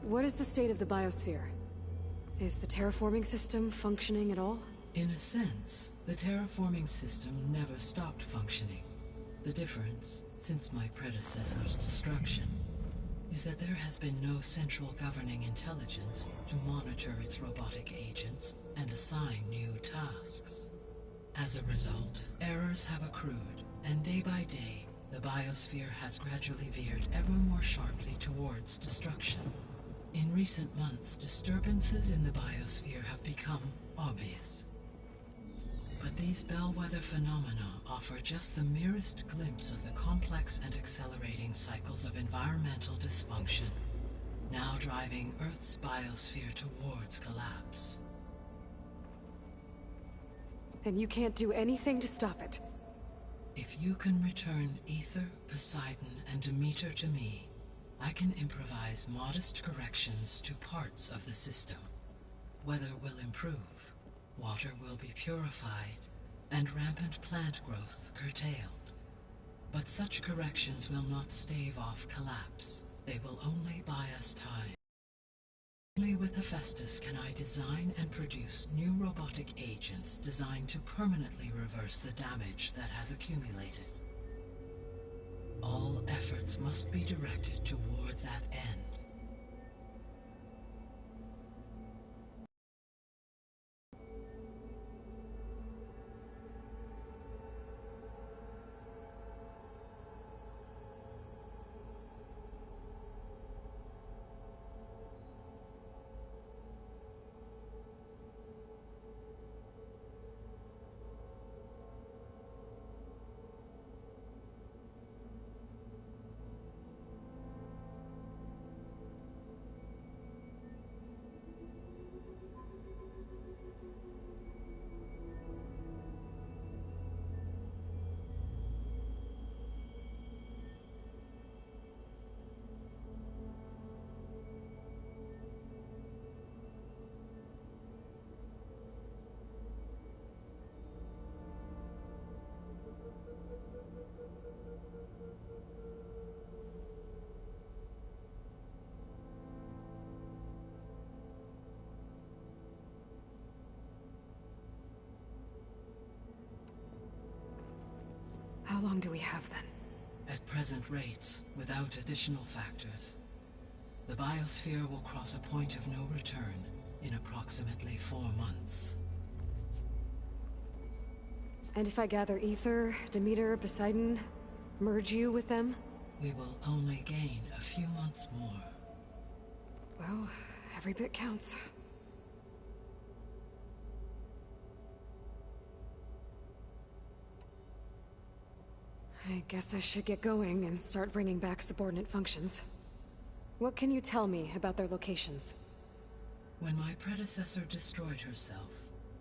What is the state of the biosphere? Is the terraforming system functioning at all? In a sense, the terraforming system never stopped functioning. The difference, since my predecessor's destruction, is that there has been no central governing intelligence to monitor its robotic agents and assign new tasks. As a result, errors have accrued, and day by day, the biosphere has gradually veered ever more sharply towards destruction. In recent months, disturbances in the biosphere have become obvious. But these bellwether phenomena offer just the merest glimpse of the complex and accelerating cycles of environmental dysfunction, now driving Earth's biosphere towards collapse. And you can't do anything to stop it? If you can return Ether, Poseidon, and Demeter to me, I can improvise modest corrections to parts of the system. Weather will improve, water will be purified, and rampant plant growth curtailed. But such corrections will not stave off collapse. They will only buy us time. Only with Hephaestus can I design and produce new robotic agents designed to permanently reverse the damage that has accumulated. All efforts must be directed toward that end. How long do we have then? At present rates, without additional factors, the biosphere will cross a point of no return in approximately 4 months. And if I gather Ether, Demeter, Poseidon, merge you with them? We will only gain a few months more. Well, every bit counts. I guess I should get going and start bringing back subordinate functions. What can you tell me about their locations? When my predecessor destroyed herself,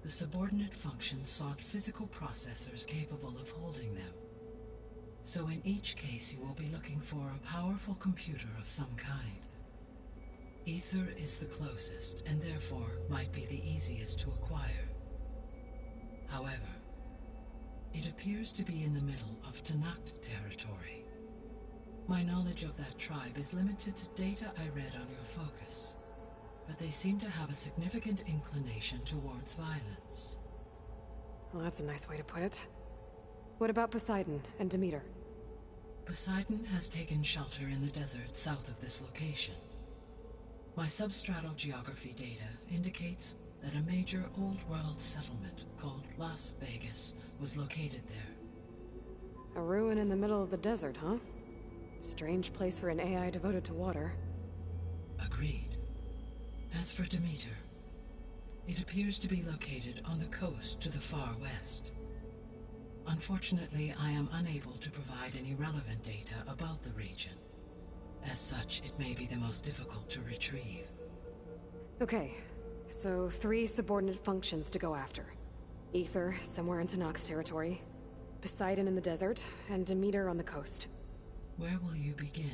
the subordinate functions sought physical processors capable of holding them. So in each case you will be looking for a powerful computer of some kind. Ether is the closest, and therefore might be the easiest to acquire. However, it appears to be in the middle of Tanakh territory. My knowledge of that tribe is limited to data I read on your focus, but they seem to have a significant inclination towards violence. Well, that's a nice way to put it. What about Poseidon and Demeter? Poseidon has taken shelter in the desert south of this location. My substratal geography data indicates that a major old-world settlement called Las Vegas was located there. A ruin in the middle of the desert, huh? Strange place for an AI devoted to water. Agreed. As for Demeter, it appears to be located on the coast to the far west. Unfortunately, I am unable to provide any relevant data about the region. As such, it may be the most difficult to retrieve. Okay, so 3 subordinate functions to go after. Ether, somewhere in Tanakh territory. Poseidon in the desert, and Demeter on the coast. Where will you begin?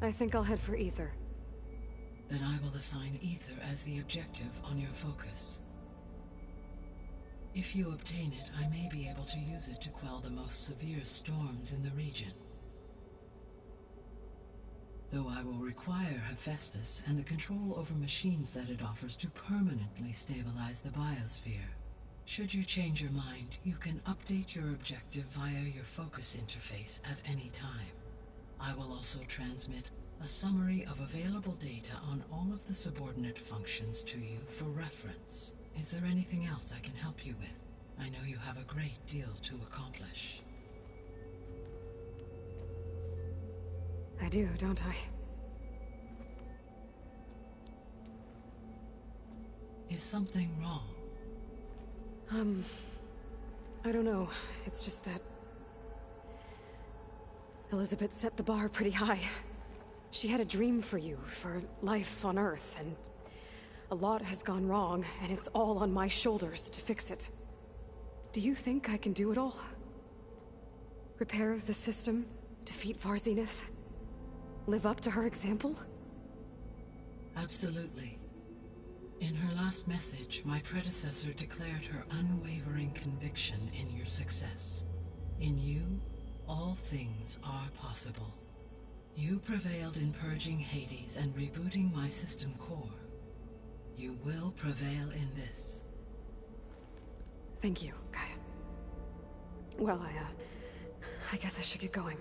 I think I'll head for Ether. Then I will assign Ether as the objective on your focus. If you obtain it, I may be able to use it to quell the most severe storms in the region. Though I will require Hephaestus and the control over machines that it offers to permanently stabilize the biosphere. Should you change your mind, you can update your objective via your focus interface at any time. I will also transmit a summary of available data on all of the subordinate functions to you for reference. Is there anything else I can help you with? I know you have a great deal to accomplish. I do, don't I? Is something wrong? I don't know. It's just that Elizabeth set the bar pretty high. She had a dream for you, for life on Earth, and a lot has gone wrong, and it's all on my shoulders to fix it. Do you think I can do it all? Repair the system, defeat Varzenith, live up to her example? Absolutely. In her last message, my predecessor declared her unwavering conviction in your success. In you, all things are possible. You prevailed in purging Hades and rebooting my system core. You will prevail in this. Thank you, Gaia. Well, I guess I should get going.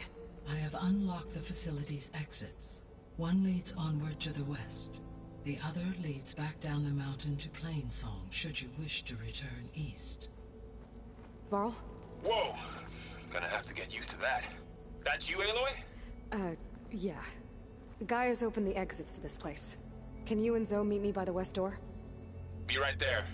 I have unlocked the facility's exits. One leads onward to the west. The other leads back down the mountain to Plainsong, should you wish to return east. Varl? Whoa! Gonna have to get used to that. That's you, Aloy? Yeah. Gaia's opened the exits to this place. Can you and Zoe meet me by the west door? Be right there.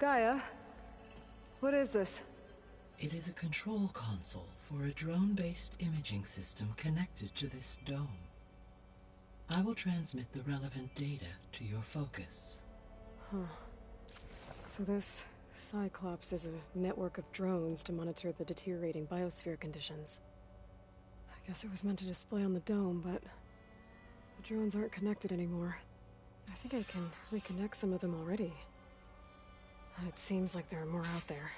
Gaia? What is this? It is a control console for a drone-based imaging system connected to this dome. I will transmit the relevant data to your focus. Huh. So this Cyclops is a network of drones to monitor the deteriorating biosphere conditions. I guess it was meant to display on the dome, but the drones aren't connected anymore. I think I can reconnect some of them already. And it seems like there are more out there.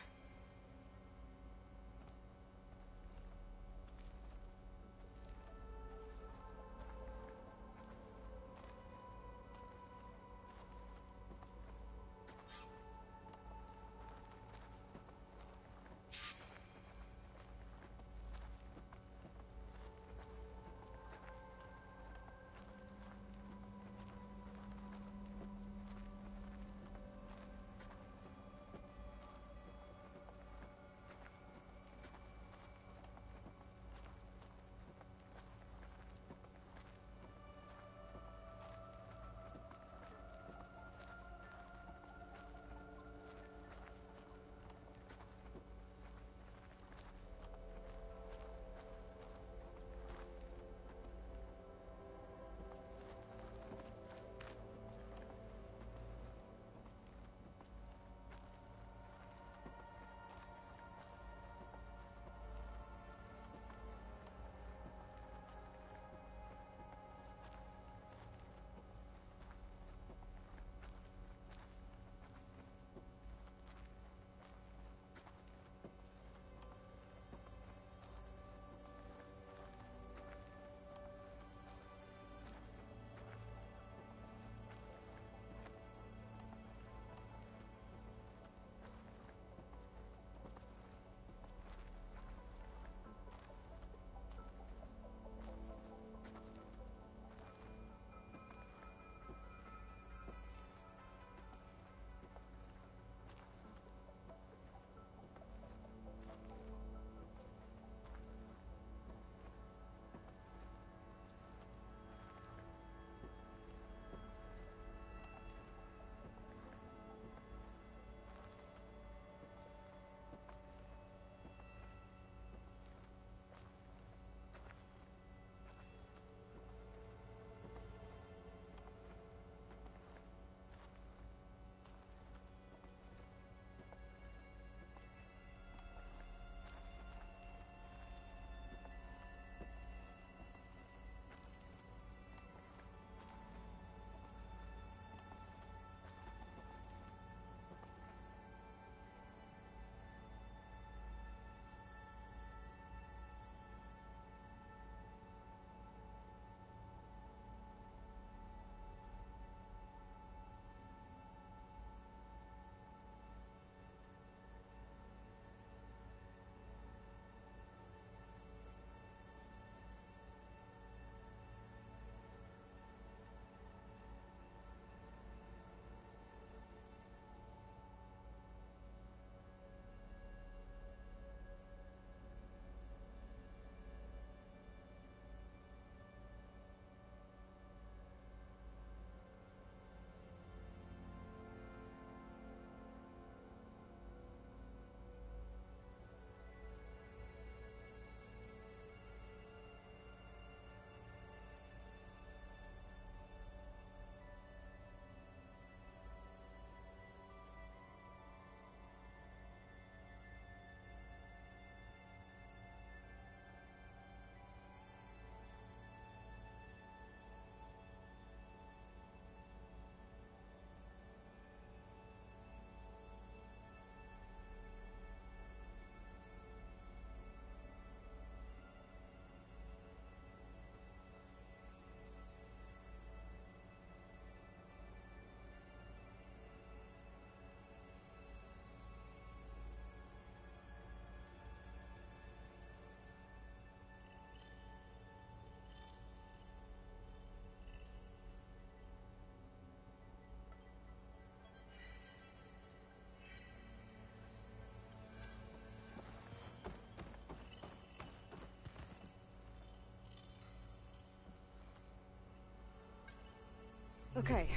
Okay,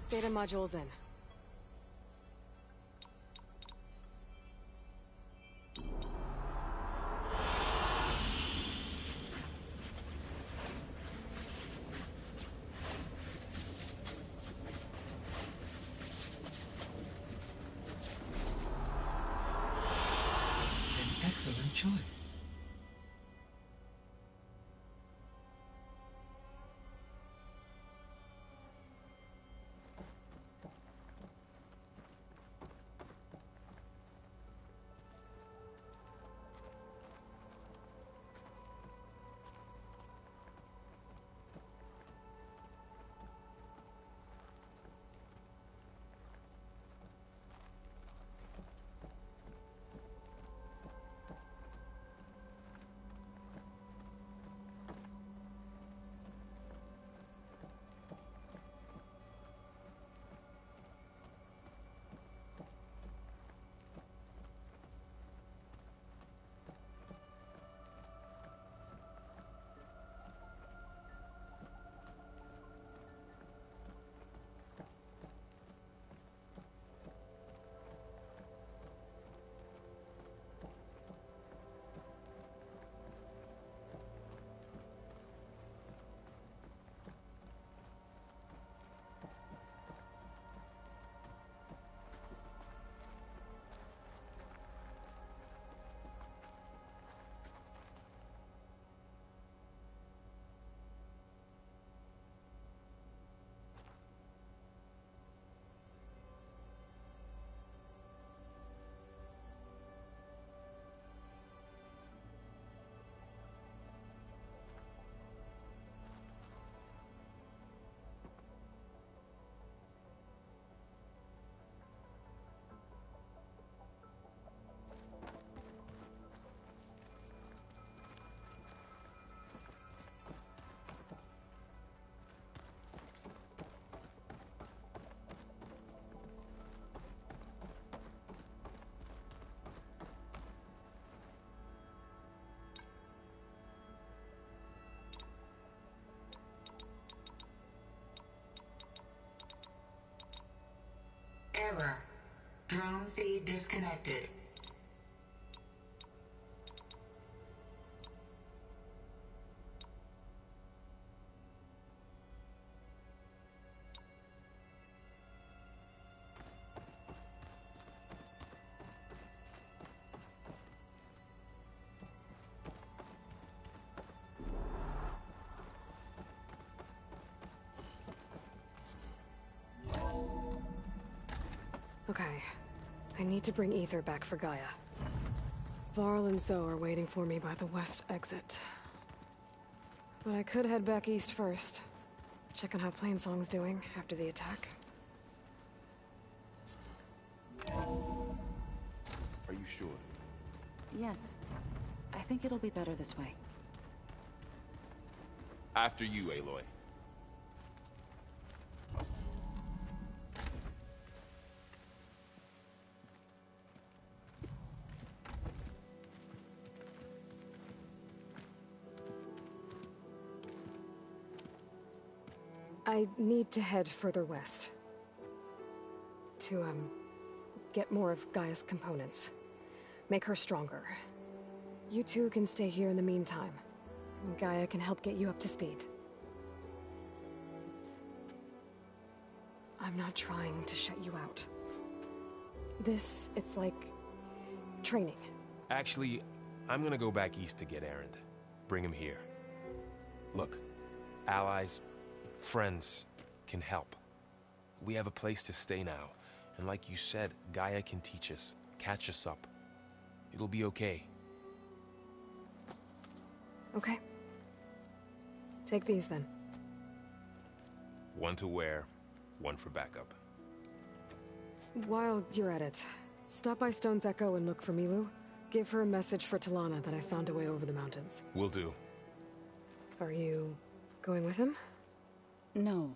data module's in. An excellent choice. Error. Drone feed disconnected. Okay. I need to bring Ether back for Gaia. Varl and Zoe are waiting for me by the west exit. But I could head back east first. Check on how Plainsong's doing after the attack. Are you sure? Yes. I think it'll be better this way. After you, Aloy. I need to head further west. To, get more of Gaia's components. Make her stronger. You two can stay here in the meantime. Gaia can help get you up to speed. I'm not trying to shut you out. It's like... training. Actually, I'm gonna go back east to get Erend. Bring him here. Look, allies, friends can help. We have a place to stay now, and like you said, Gaia can teach us, catch us up. It'll be okay. Okay. Take these then. One to wear, one for backup. While you're at it, stop by Stone's Echo and look for Milu. Give her a message for Talana that I found a way over the mountains. Will do. Are you going with him? No.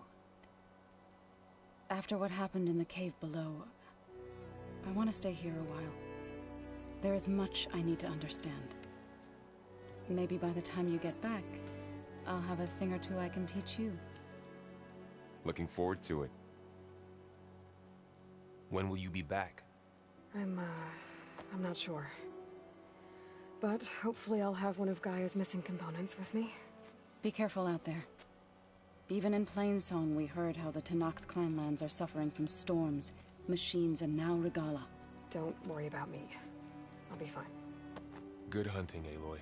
After what happened in the cave below, I want to stay here a while. There is much I need to understand. Maybe by the time you get back, I'll have a thing or two I can teach you. Looking forward to it. When will you be back? I'm not sure. But hopefully I'll have one of Gaia's missing components with me. Be careful out there. Even in Plainsong, we heard how the Tenakth clanlands are suffering from storms, machines, and now Regala. Don't worry about me. I'll be fine. Good hunting, Aloy.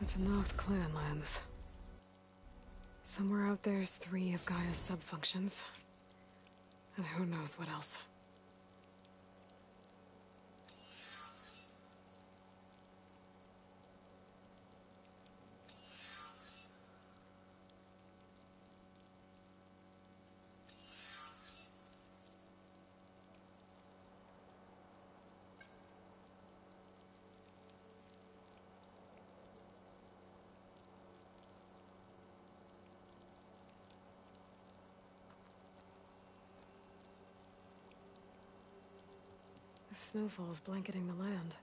The Tenakth clanlands. Somewhere out there's 3 of Gaia's sub-functions. And who knows what else. The snowfall's blanketing the land.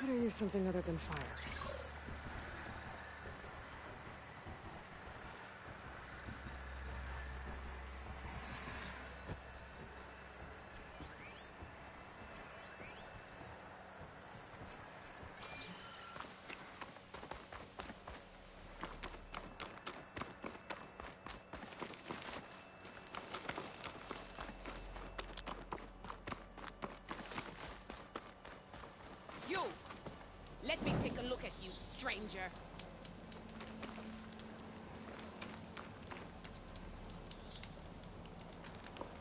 Better use something other than fire. You! Let me take a look at you, stranger.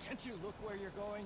Can't you look where you're going?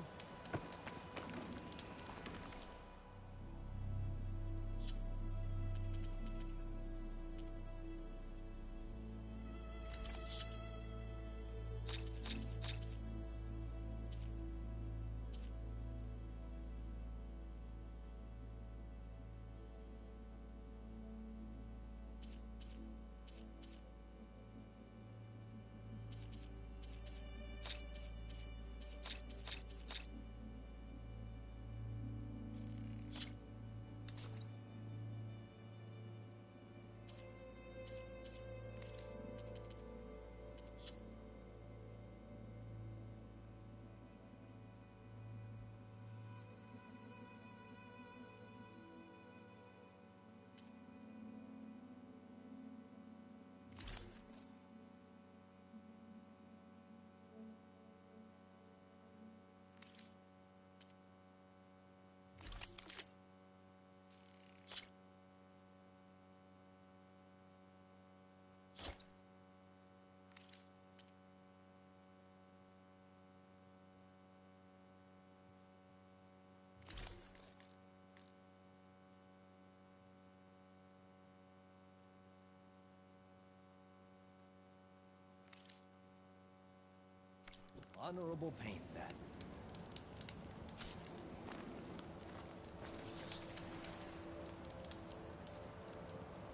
Honorable paint, that.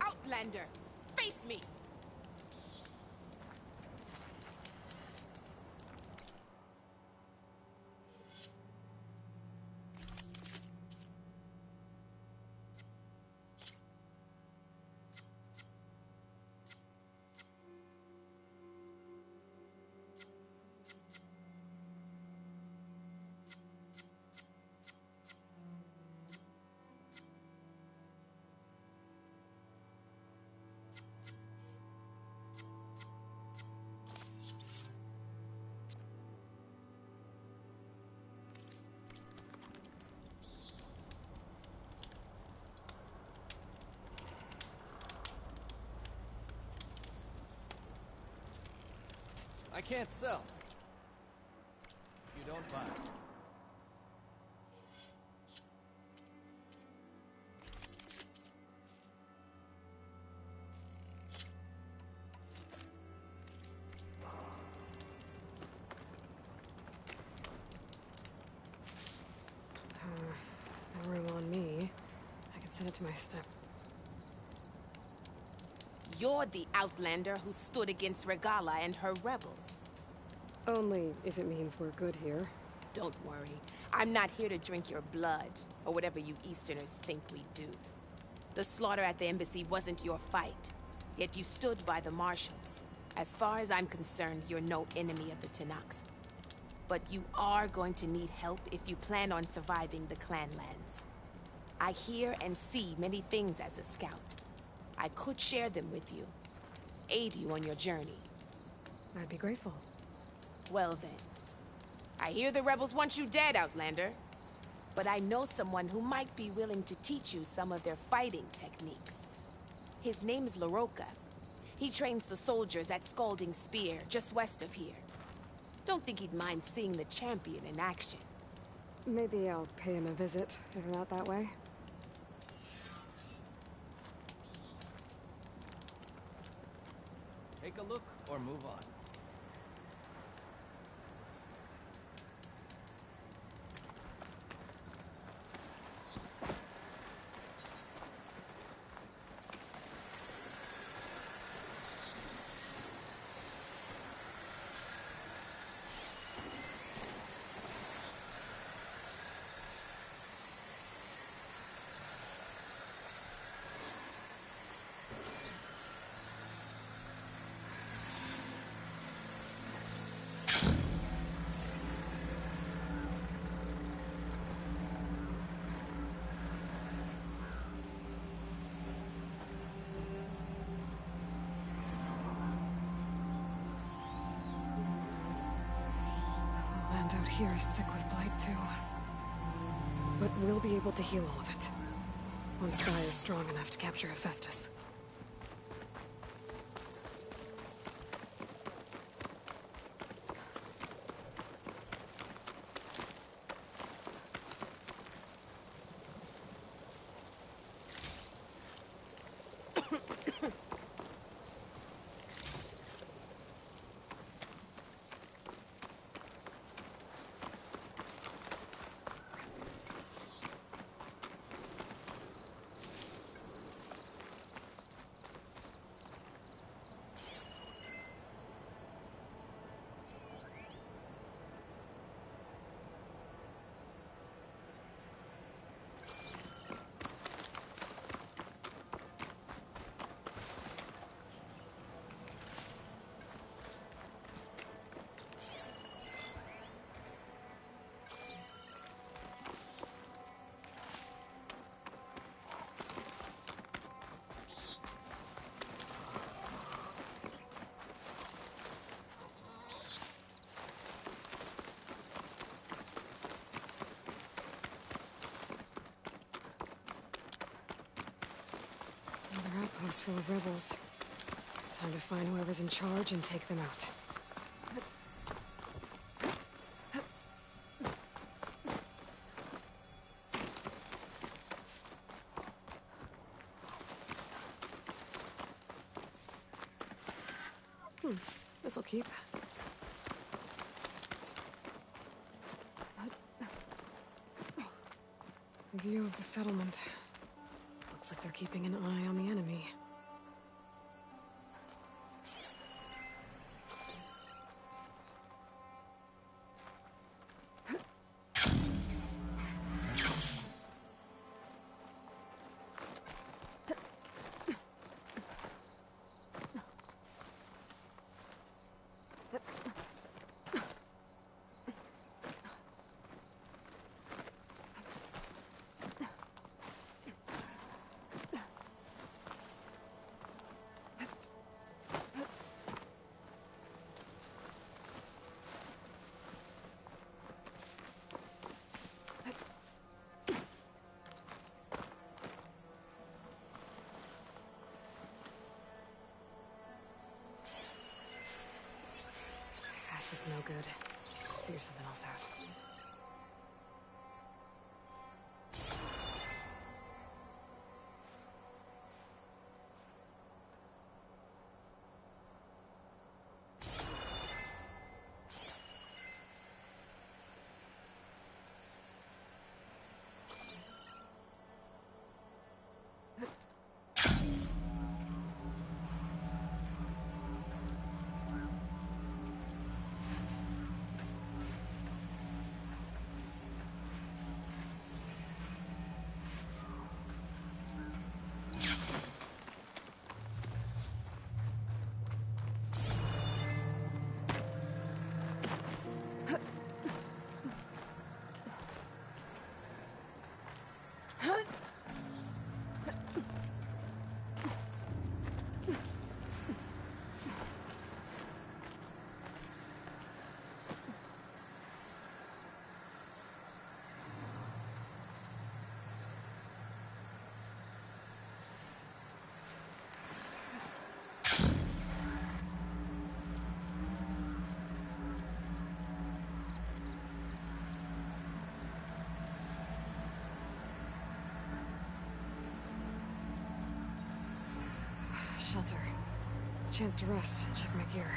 Outlander, face me! I can't sell. If you don't buy. No ring on me. I can send it to my step. You're the Outlander who stood against Regala and her rebels. Only if it means we're good here. Don't worry. I'm not here to drink your blood, or whatever you Easterners think we do. The slaughter at the embassy wasn't your fight, yet you stood by the marshals. As far as I'm concerned, you're no enemy of the Tenakth. But you are going to need help if you plan on surviving the Clanlands. I hear and see many things as a scout. I could share them with you, aid you on your journey. I'd be grateful. Well then, I hear the rebels want you dead, Outlander. But I know someone who might be willing to teach you some of their fighting techniques. His name's LaRocca. He trains the soldiers at Scalding Spear, just west of here. Don't think he'd mind seeing the champion in action. Maybe I'll pay him a visit, if I'm out that way. Take a look or move on. Land out here is sick with blight too. But we'll be able to heal all of it. Once Gaia is strong enough to capture Hephaestus. Another outpost full of rebels. Time to find whoever's in charge and take them out. This'll keep. View of the settlement. Looks like they're keeping an eye on the enemy. Acid's no good. Figure something else out. shelter. A chance to rest and check my gear.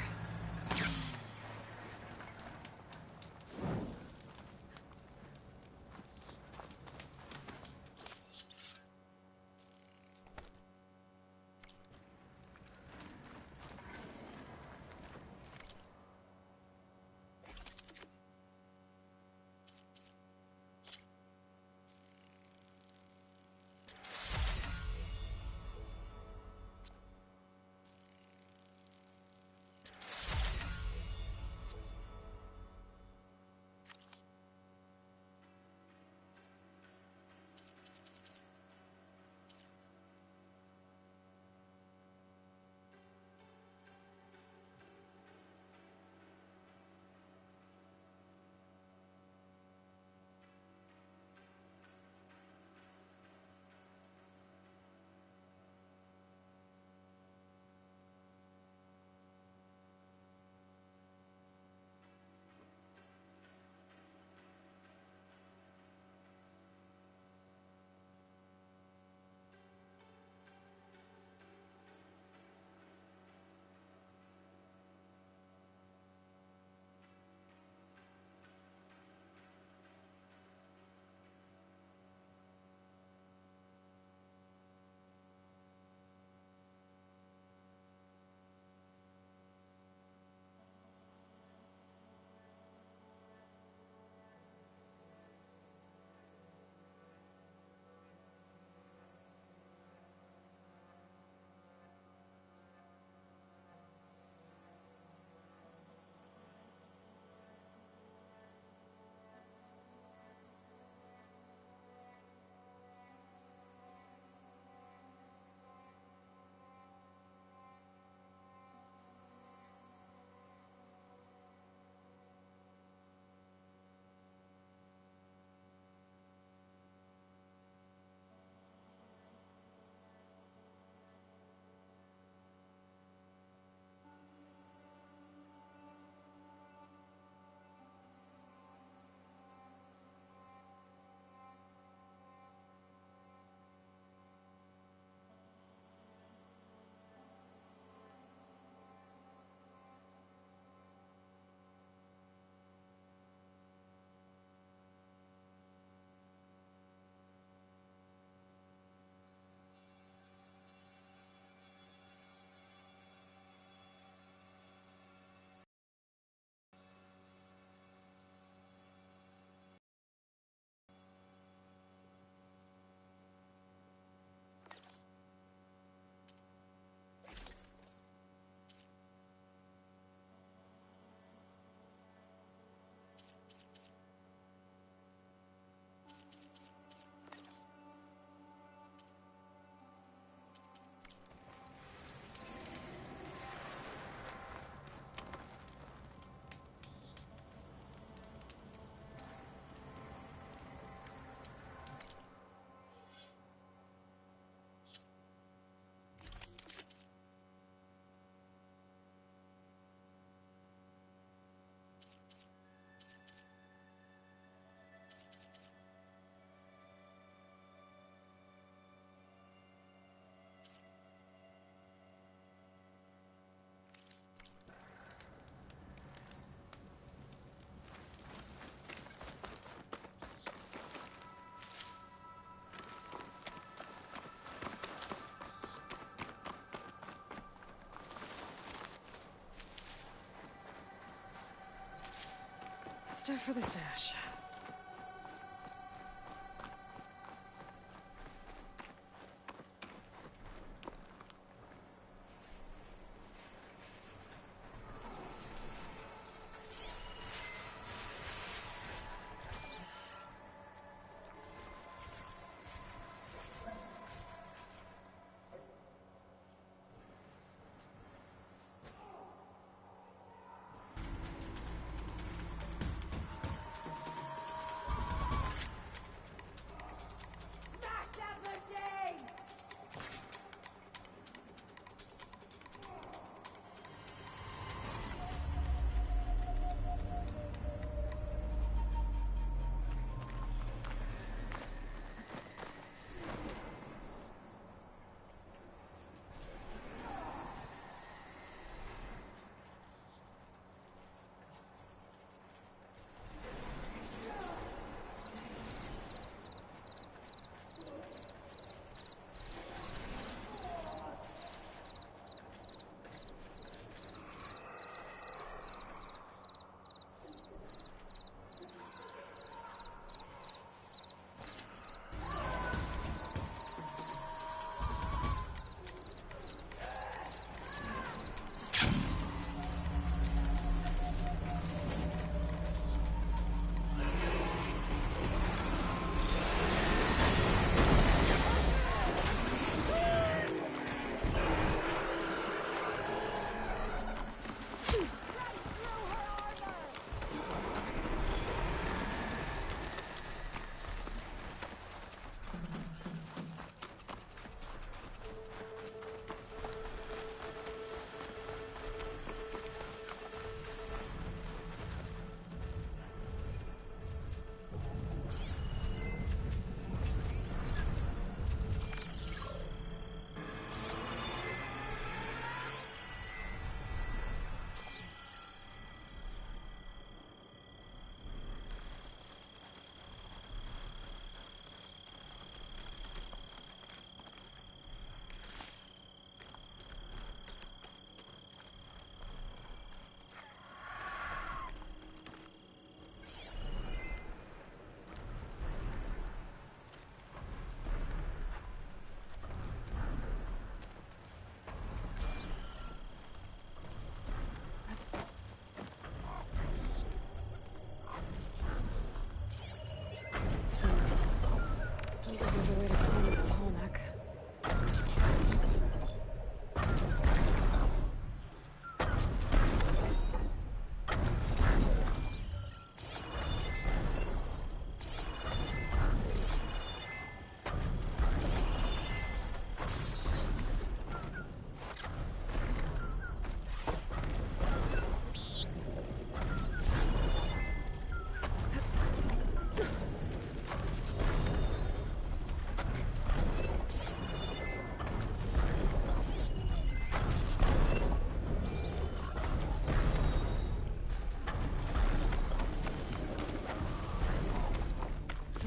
Stuff for the stash.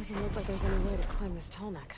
Doesn't look like there's any way to climb this tall neck.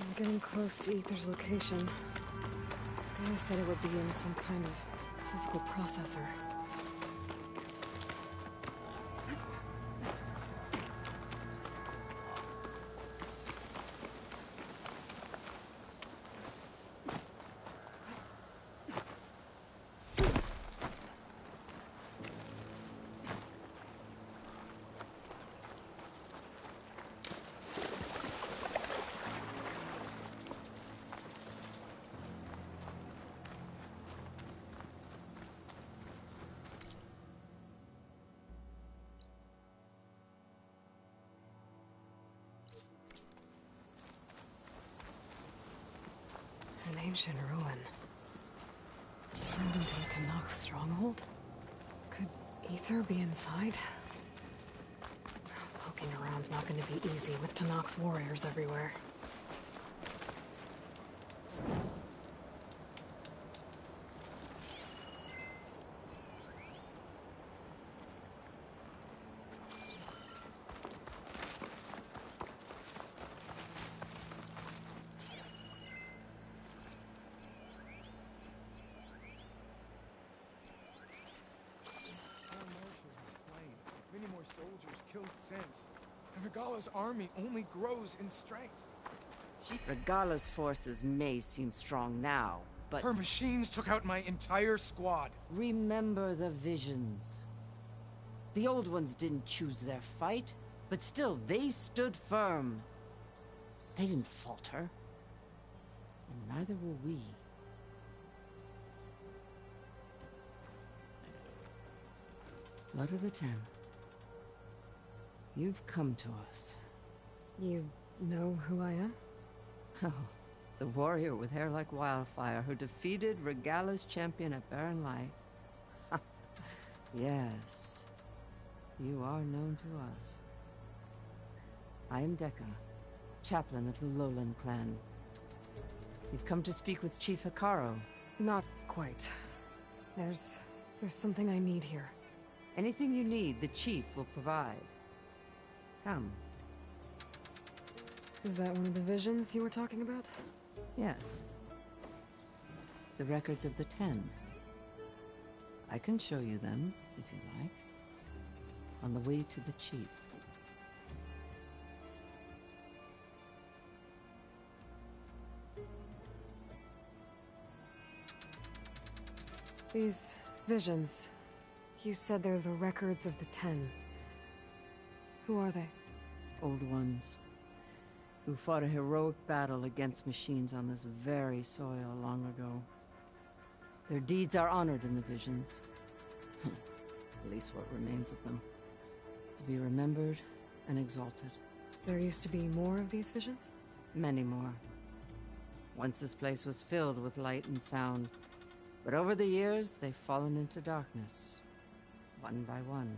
I'm getting close to Ether's location. Gaia said it would be in some kind of physical processor. An ancient ruin. Turned into a Tanakh stronghold? Could Ether be inside? Poking around's not going to be easy with Tanakh's warriors everywhere. Many more soldiers killed since. And Regala's army only grows in strength. Regala's forces may seem strong now, but... Her machines took out my entire squad. Remember the visions. The old ones didn't choose their fight, but still they stood firm. They didn't falter. And neither will we. Blood of the Ten. You've come to us. You know who I am? Oh, the warrior with hair like wildfire who defeated Regala's champion at Barren Light. Yes, you are known to us. I am Dekka, chaplain of the Lowland clan. You've come to speak with Chief Hikaru. Not quite. There's something I need here. Anything you need, the chief will provide. Come. Is that one of the visions you were talking about? Yes. The records of the 10. I can show you them, if you like. On the way to the chief. These visions, you said they're the records of the Ten. Who are they? Old ones, who fought a heroic battle against machines on this very soil long ago. Their deeds are honored in the visions. At least what remains of them. To be remembered and exalted. There used to be more of these visions? Many more. Once this place was filled with light and sound. But over the years, they've fallen into darkness. One by one.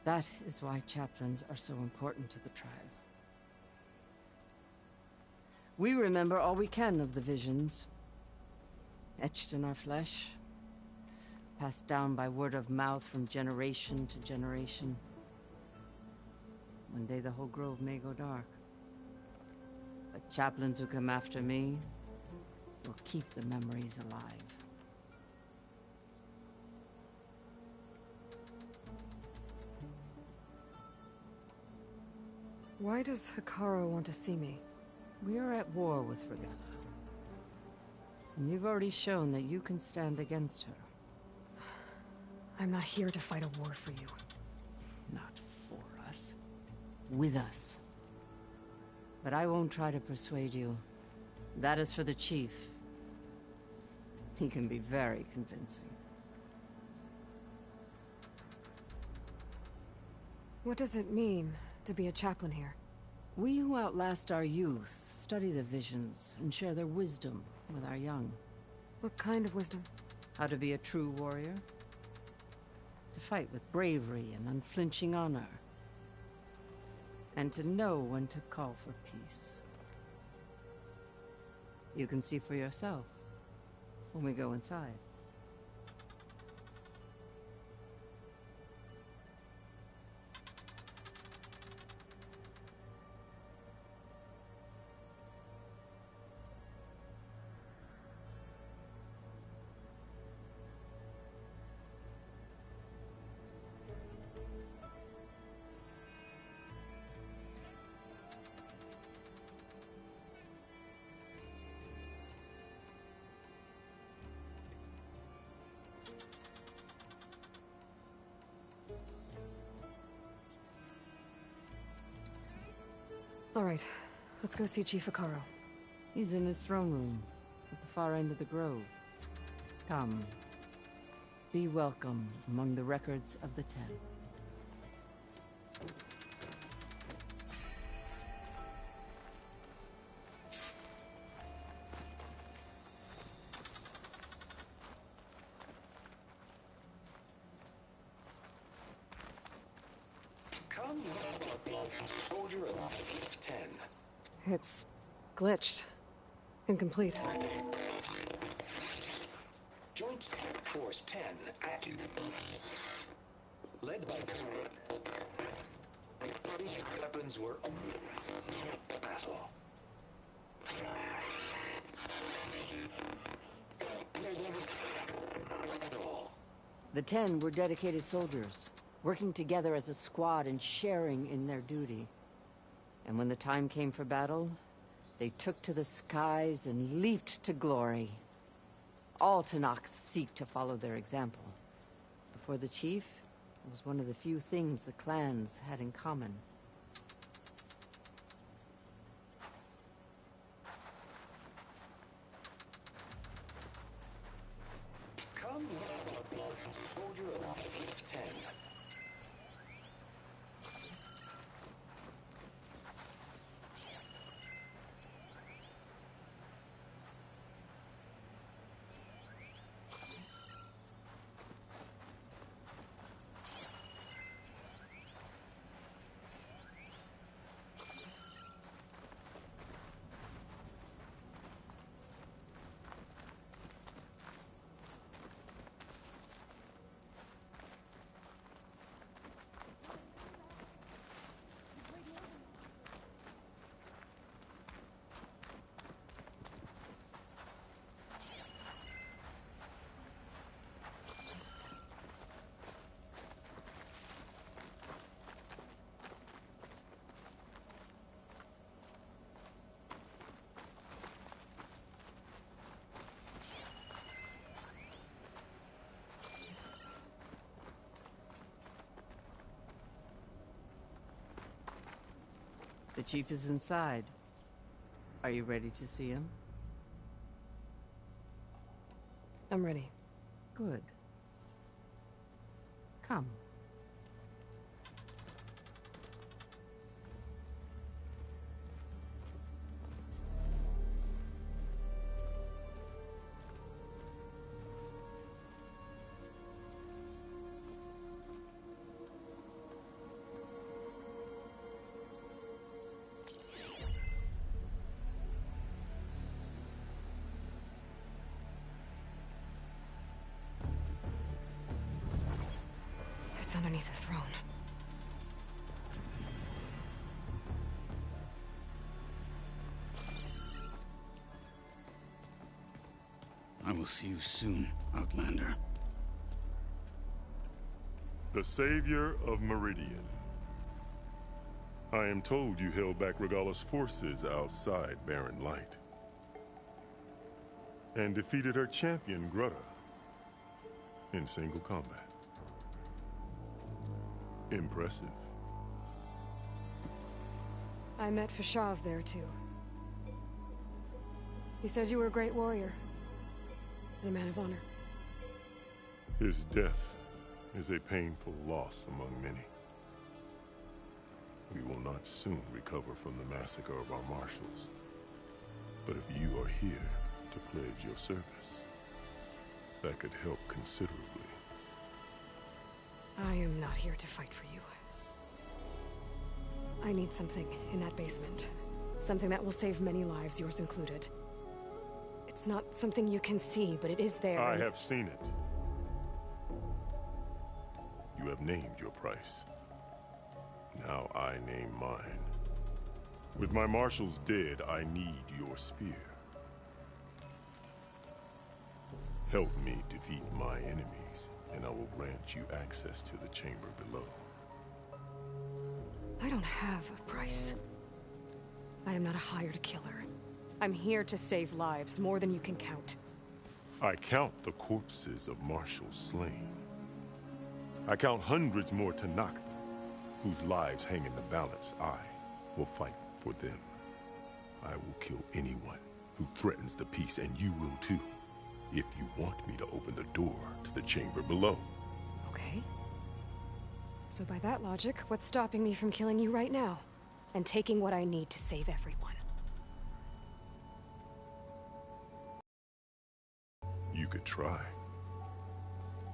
That is why chaplains are so important to the tribe. We remember all we can of the visions. Etched in our flesh. Passed down by word of mouth from generation to generation. One day the whole grove may go dark. But chaplains who come after me will keep the memories alive. Why does Hikaru want to see me? We are at war with Regalla. And you've already shown that you can stand against her. I'm not here to fight a war for you. Not for us. With us. But I won't try to persuade you. That is for the chief. He can be very convincing. What does it mean to be a chaplain here? We who outlast our youth study the visions and share their wisdom with our young. What kind of wisdom? How to be a true warrior. To fight with bravery and unflinching honor. And to know when to call for peace. You can see for yourself when we go inside. All right, let's go see Chief Hikaru. He's in his throne room, at the far end of the grove. Come. Be welcome among the records of the Ten. Come, soldier of 10. It's glitched. Incomplete. Joint Force 10 active. Led by weapons were battle. The Ten were dedicated soldiers, working together as a squad and sharing in their duty. And when the time came for battle, they took to the skies and leaped to glory. All Tanakh seek to follow their example. Before the chief, it was one of the few things the clans had in common. Come, soldier of 10. The chief is inside. Are you ready to see him? I'm ready. Good. Come. It's underneath the throne. I will see you soon, Outlander. The Savior of Meridian. I am told you held back Regalla's forces outside Barren Light. And defeated her champion, Grutta, in single combat. Impressive. I met Fashav there, too. He said you were a great warrior. And a man of honor. His death is a painful loss among many. We will not soon recover from the massacre of our marshals. But if you are here to pledge your service, that could help considerably. I am not here to fight for you. I need something in that basement. Something that will save many lives, yours included. It's not something you can see, but it is there. I have seen it. You have named your price. Now I name mine. With my marshals dead, I need your spear. Help me defeat my enemies, and I will grant you access to the chamber below. I don't have a price. I am not a hired killer. I'm here to save lives, more than you can count. I count the corpses of marshals slain. I count hundreds more Tanakh, whose lives hang in the balance. I will fight for them. I will kill anyone who threatens the peace, and you will too, if you want me to open the door to the chamber below. Okay. So by that logic, what's stopping me from killing you right now? And taking what I need to save everyone? You could try.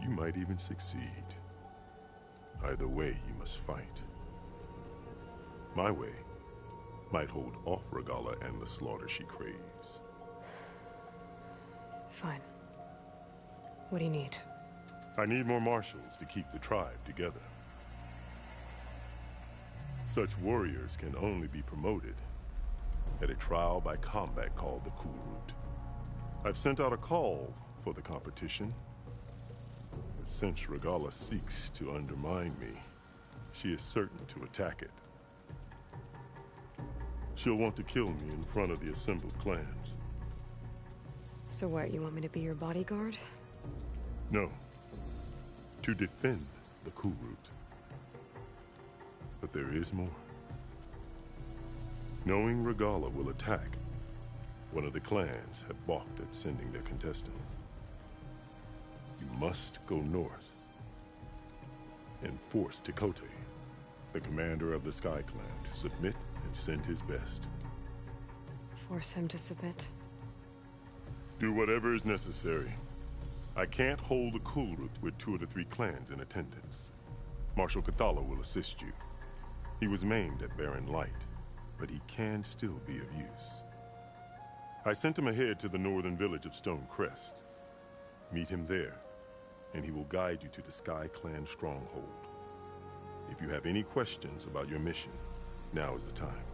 You might even succeed. Either way, you must fight. My way might hold off Regalla and the slaughter she craves. Fine. What do you need? I need more marshals to keep the tribe together. Such warriors can only be promoted at a trial by combat called the Cool Route. I've sent out a call for the competition. But since Regalla seeks to undermine me, she is certain to attack it. She'll want to kill me in front of the assembled clans. So what, you want me to be your bodyguard? No. To defend the Cool Route. But there is more. Knowing Regalla will attack, one of the clans have balked at sending their contestants. You must go north and force Tekote, the commander of the Sky Clan, to submit and send his best. Force him to submit? Do whatever is necessary. I can't hold the Cool Route with 2 of the 3 clans in attendance. Marshal Cathala will assist you. He was maimed at Barren Light, but he can still be of use. I sent him ahead to the northern village of Stone Crest. Meet him there, and he will guide you to the Sky Clan stronghold. If you have any questions about your mission, now is the time.